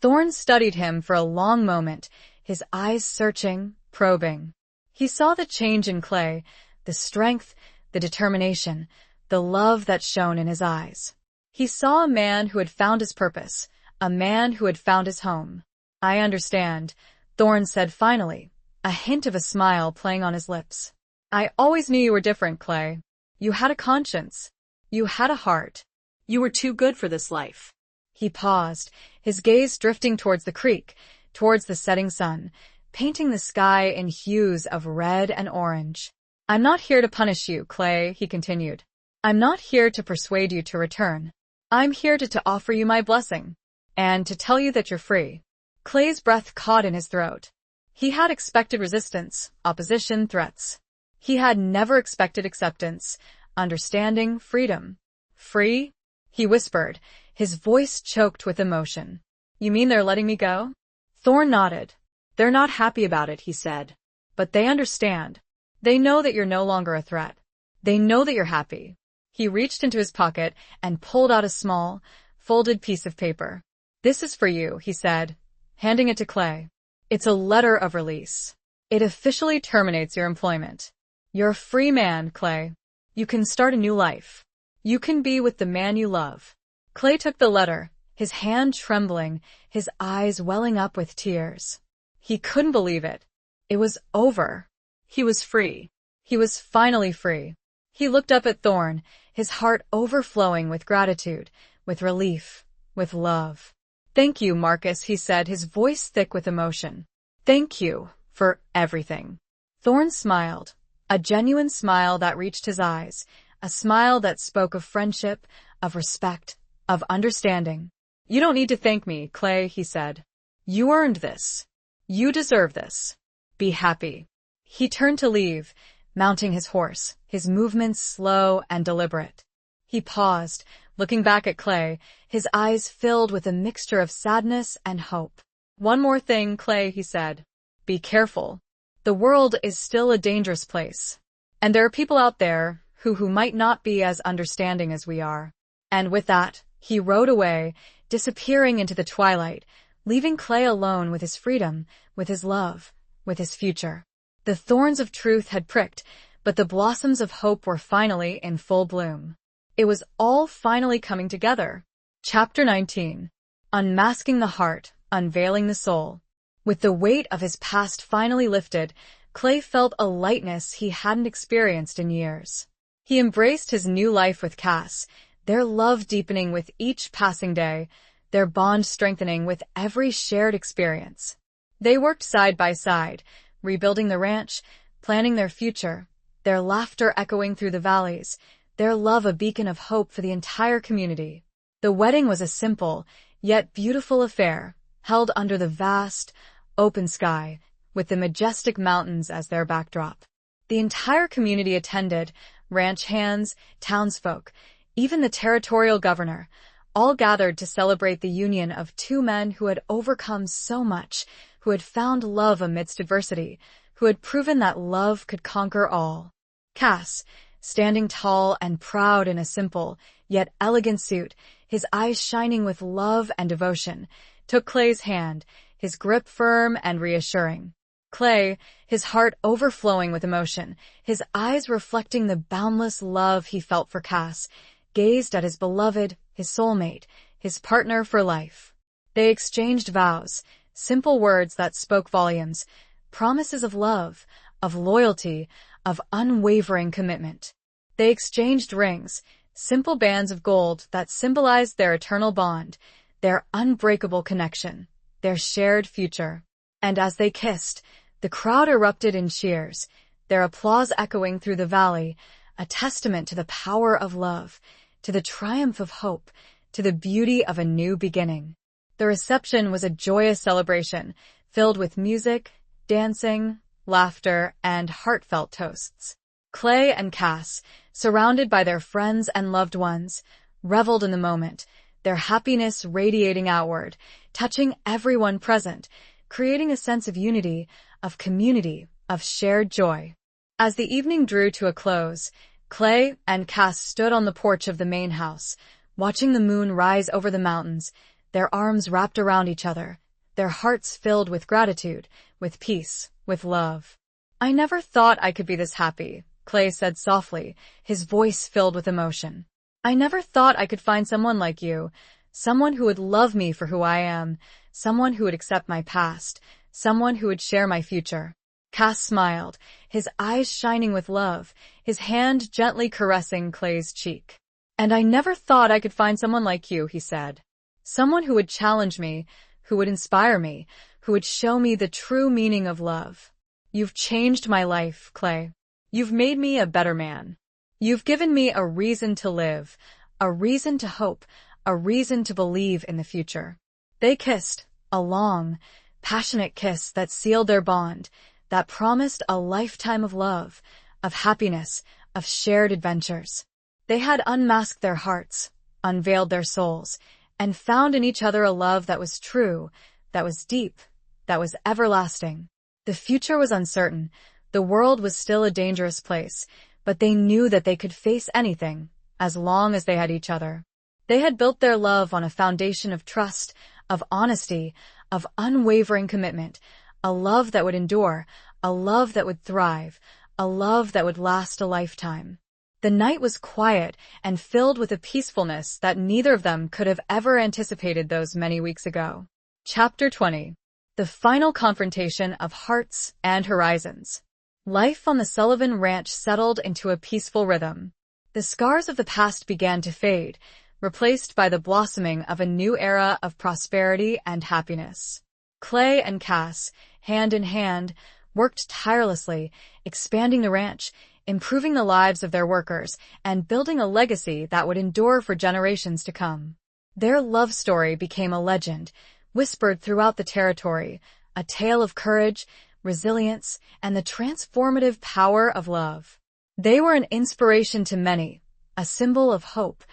Thorne studied him for a long moment, his eyes searching, probing. He saw the change in Clay, the strength, the determination, the love that shone in his eyes. He saw a man who had found his purpose, a man who had found his home. "I understand," Thorne said finally, a hint of a smile playing on his lips. "I always knew you were different, Clay. You had a conscience. You had a heart. You were too good for this life." He paused, his gaze drifting towards the creek, towards the setting sun, painting the sky in hues of red and orange. "I'm not here to punish you, Clay," he continued. "I'm not here to persuade you to return. I'm here to offer you my blessing, and to tell you that you're free." Clay's breath caught in his throat. He had expected resistance, opposition, threats. He had never expected acceptance, understanding, freedom. "Free?" he whispered, his voice choked with emotion. "You mean they're letting me go?" Thorne nodded. "They're not happy about it," he said. "But they understand. They know that you're no longer a threat. They know that you're happy." He reached into his pocket and pulled out a small, folded piece of paper. "This is for you," he said, handing it to Clay. "It's a letter of release. It officially terminates your employment. You're a free man, Clay. You can start a new life. You can be with the man you love." Clay took the letter, his hand trembling, his eyes welling up with tears. He couldn't believe it. It was over. He was free. He was finally free. He looked up at Thorne, his heart overflowing with gratitude, with relief, with love. "Thank you, Marcus," he said, his voice thick with emotion. "Thank you for everything." Thorne smiled, a genuine smile that reached his eyes, a smile that spoke of friendship, of respect, of understanding. "You don't need to thank me, Clay," he said. "You earned this. You deserve this. Be happy." He turned to leave, mounting his horse, his movements slow and deliberate. He paused, looking back at Clay, his eyes filled with a mixture of sadness and hope. "One more thing, Clay," he said. "Be careful. The world is still a dangerous place. And there are people out there who might not be as understanding as we are. And with that, he rode away, disappearing into the twilight, leaving Clay alone with his freedom, with his love, with his future. The thorns of truth had pricked, but the blossoms of hope were finally in full bloom. It was all finally coming together. Chapter 19. Unmasking the heart, unveiling the soul. With the weight of his past finally lifted, Clay felt a lightness he hadn't experienced in years. He embraced his new life with Cass, their love deepening with each passing day, their bond strengthening with every shared experience. They worked side by side, rebuilding the ranch, planning their future, their laughter echoing through the valleys, their love a beacon of hope for the entire community. The wedding was a simple, yet beautiful affair, held under the vast, open sky, with the majestic mountains as their backdrop. The entire community attended, ranch hands, townsfolk, even the territorial governor, all gathered to celebrate the union of two men who had overcome so much, who had found love amidst adversity, who had proven that love could conquer all. Cass, standing tall and proud in a simple, yet elegant suit, his eyes shining with love and devotion, took Clay's hand, his grip firm and reassuring. Clay, his heart overflowing with emotion, his eyes reflecting the boundless love he felt for Cass, gazed at his beloved, his soulmate, his partner for life. They exchanged vows, simple words that spoke volumes, promises of love, of loyalty, of unwavering commitment. They exchanged rings, simple bands of gold that symbolized their eternal bond, their unbreakable connection, their shared future. And as they kissed, the crowd erupted in cheers, their applause echoing through the valley, a testament to the power of love, to the triumph of hope, to the beauty of a new beginning. The reception was a joyous celebration, filled with music, dancing, laughter, and heartfelt toasts. Clay and Cass, surrounded by their friends and loved ones, reveled in the moment, their happiness radiating outward, touching everyone present, creating a sense of unity, of community, of shared joy. As the evening drew to a close, Clay and Cass stood on the porch of the main house, watching the moon rise over the mountains, their arms wrapped around each other, their hearts filled with gratitude, with peace, with love. "I never thought I could be this happy," Clay said softly, his voice filled with emotion. "I never thought I could find someone like you, someone who would love me for who I am, someone who would accept my past, someone who would share my future." Cass smiled, his eyes shining with love, his hand gently caressing Clay's cheek. "And I never thought I could find someone like you," he said. "Someone who would challenge me, who would inspire me, who would show me the true meaning of love. You've changed my life, Clay. You've made me a better man. You've given me a reason to live, a reason to hope, a reason to believe in the future." They kissed, a long, passionate kiss that sealed their bond, that promised a lifetime of love, of happiness, of shared adventures. They had unmasked their hearts, unveiled their souls, and found in each other a love that was true, that was deep, that was everlasting. The future was uncertain, the world was still a dangerous place, but they knew that they could face anything, as long as they had each other. They had built their love on a foundation of trust, of honesty, of unwavering commitment, a love that would endure, a love that would thrive, a love that would last a lifetime. The night was quiet and filled with a peacefulness that neither of them could have ever anticipated those many weeks ago. Chapter 20. The final confrontation of hearts and horizons. Life on the Sullivan Ranch settled into a peaceful rhythm. The scars of the past began to fade, replaced by the blossoming of a new era of prosperity and happiness. Clay and Cass, hand in hand, worked tirelessly, expanding the ranch, improving the lives of their workers, and building a legacy that would endure for generations to come. Their love story became a legend, whispered throughout the territory, a tale of courage, resilience, and the transformative power of love. They were an inspiration to many, a symbol of hope,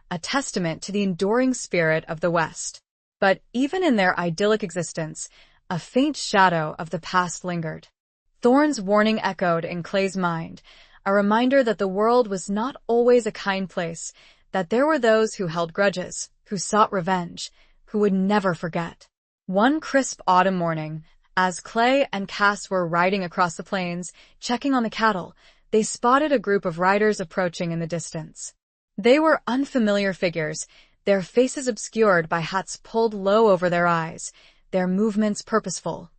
a testament to the enduring spirit of the West. But even in their idyllic existence, a faint shadow of the past lingered. Thorn's warning echoed in Clay's mind, a reminder that the world was not always a kind place, that there were those who held grudges, who sought revenge, who would never forget. One crisp autumn morning, as Clay and Cass were riding across the plains, checking on the cattle, they spotted a group of riders approaching in the distance. They were unfamiliar figures, their faces obscured by hats pulled low over their eyes, their movements purposeful,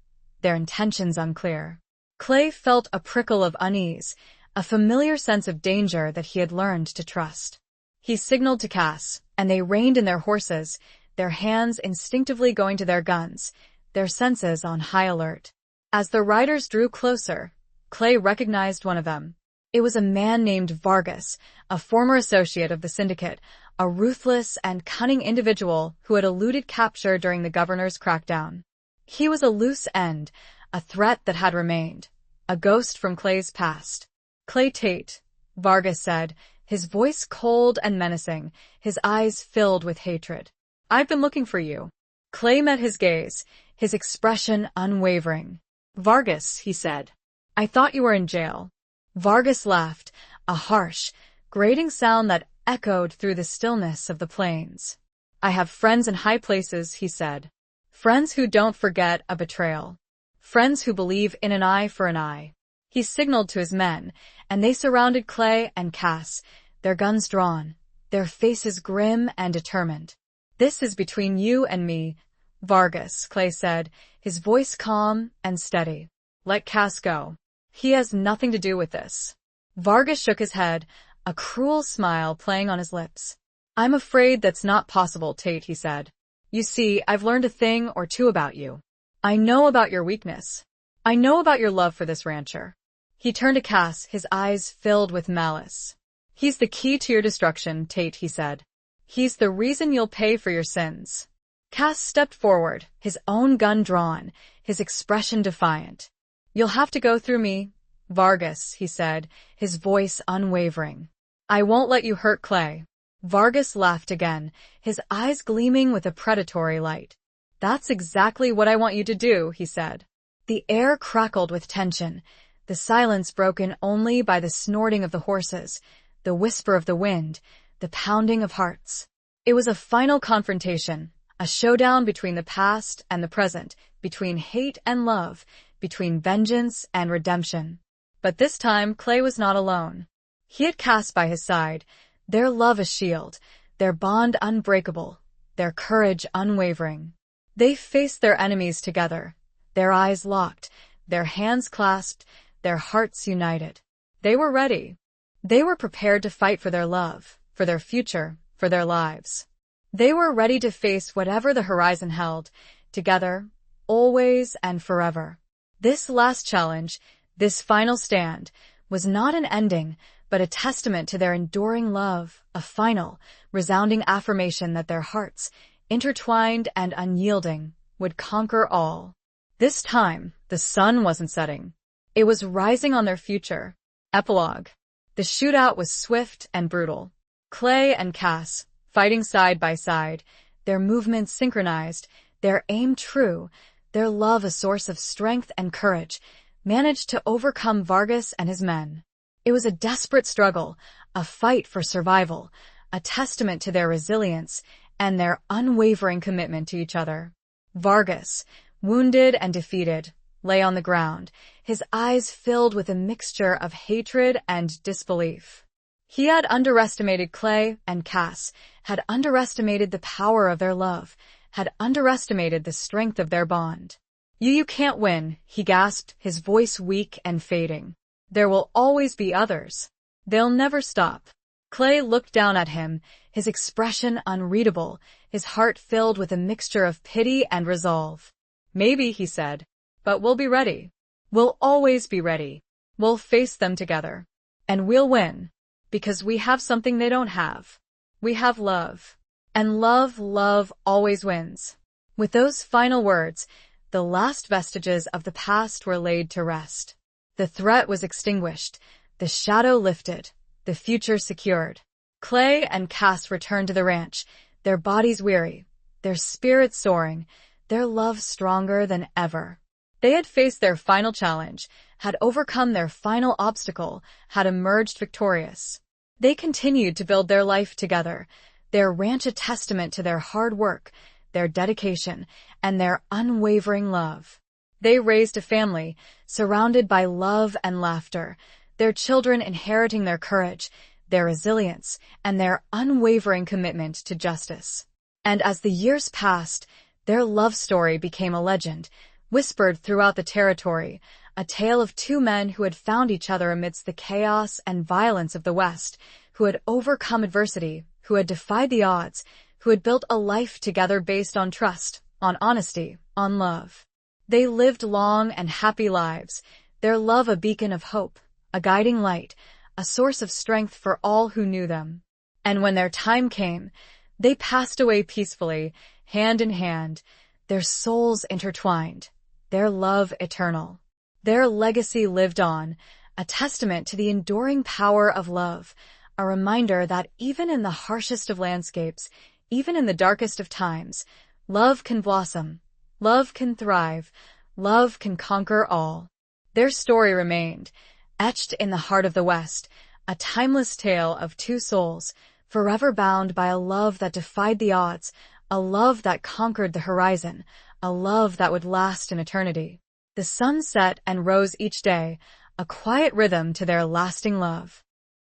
their intentions unclear. Clay felt a prickle of unease, a familiar sense of danger that he had learned to trust. He signaled to Cass, and they reined in their horses, their hands instinctively going to their guns, their senses on high alert. As the riders drew closer, Clay recognized one of them. It was a man named Vargas, a former associate of the syndicate, a ruthless and cunning individual who had eluded capture during the governor's crackdown. He was a loose end, a threat that had remained, a ghost from Clay's past. "Clay Tate," Vargas said, his voice cold and menacing, his eyes filled with hatred. "I've been looking for you." Clay met his gaze, his expression unwavering. "Vargas," he said, "I thought you were in jail." Vargas laughed, a harsh, grating sound that echoed through the stillness of the plains. "I have friends in high places," he said. "Friends who don't forget a betrayal. Friends who believe in an eye for an eye." He signaled to his men, and they surrounded Clay and Cass, their guns drawn, their faces grim and determined. "This is between you and me, Vargas," Clay said, his voice calm and steady. "Let Cass go. He has nothing to do with this." Vargas shook his head, a cruel smile playing on his lips. "I'm afraid that's not possible, Tate," he said. "You see, I've learned a thing or two about you. I know about your weakness. I know about your love for this rancher." He turned to Cass, his eyes filled with malice. "He's the key to your destruction, Tate," he said. "He's the reason you'll pay for your sins." Cass stepped forward, his own gun drawn, his expression defiant. "You'll have to go through me, Vargas," he said, his voice unwavering. "I won't let you hurt Clay." Vargas laughed again, his eyes gleaming with a predatory light. "That's exactly what I want you to do," he said. The air crackled with tension, the silence broken only by the snorting of the horses, the whisper of the wind, the pounding of hearts. It was a final confrontation, a showdown between the past and the present, between hate and love, between vengeance and redemption. But this time, Clay was not alone. He had Cass by his side, their love a shield, their bond unbreakable, their courage unwavering. They faced their enemies together, their eyes locked, their hands clasped, their hearts united. They were ready. They were prepared to fight for their love, for their future, for their lives. They were ready to face whatever the horizon held, together, always and forever. This last challenge, this final stand, was not an ending, but a testament to their enduring love, a final, resounding affirmation that their hearts, intertwined and unyielding, would conquer all. This time, the sun wasn't setting. It was rising on their future. Epilogue. The shootout was swift and brutal. Clay and Cass, fighting side by side, their movements synchronized, their aim true, their love a source of strength and courage, managed to overcome Vargas and his men. It was a desperate struggle, a fight for survival, a testament to their resilience and their unwavering commitment to each other. Vargas, wounded and defeated, lay on the ground, his eyes filled with a mixture of hatred and disbelief. He had underestimated Clay and Cass, had underestimated the power of their love, had underestimated the strength of their bond. You can't win," he gasped, his voice weak and fading. "There will always be others. They'll never stop." Clay looked down at him, his expression unreadable, his heart filled with a mixture of pity and resolve. "Maybe," he said, "but we'll be ready. We'll always be ready. We'll face them together. And we'll win. Because we have something they don't have. We have love. And love always wins." With those final words, the last vestiges of the past were laid to rest. The threat was extinguished, the shadow lifted, the future secured. Clay and Cass returned to the ranch, their bodies weary, their spirits soaring, their love stronger than ever. They had faced their final challenge, had overcome their final obstacle, had emerged victorious. They continued to build their life together, their ranch a testament to their hard work, their dedication, and their unwavering love. They raised a family, surrounded by love and laughter, their children inheriting their courage, their resilience, and their unwavering commitment to justice. And as the years passed, their love story became a legend, whispered throughout the territory, a tale of two men who had found each other amidst the chaos and violence of the West, who had overcome adversity, who had defied the odds, who had built a life together based on trust, on honesty, on love. They lived long and happy lives, their love a beacon of hope, a guiding light, a source of strength for all who knew them. And when their time came, they passed away peacefully, hand in hand, their souls intertwined, their love eternal. Their legacy lived on, a testament to the enduring power of love, a reminder that even in the harshest of landscapes, even in the darkest of times, love can blossom, love can thrive, love can conquer all. Their story remained, etched in the heart of the West, a timeless tale of two souls, forever bound by a love that defied the odds, a love that conquered the horizon, a love that would last in eternity. The sun set and rose each day, a quiet rhythm to their lasting love.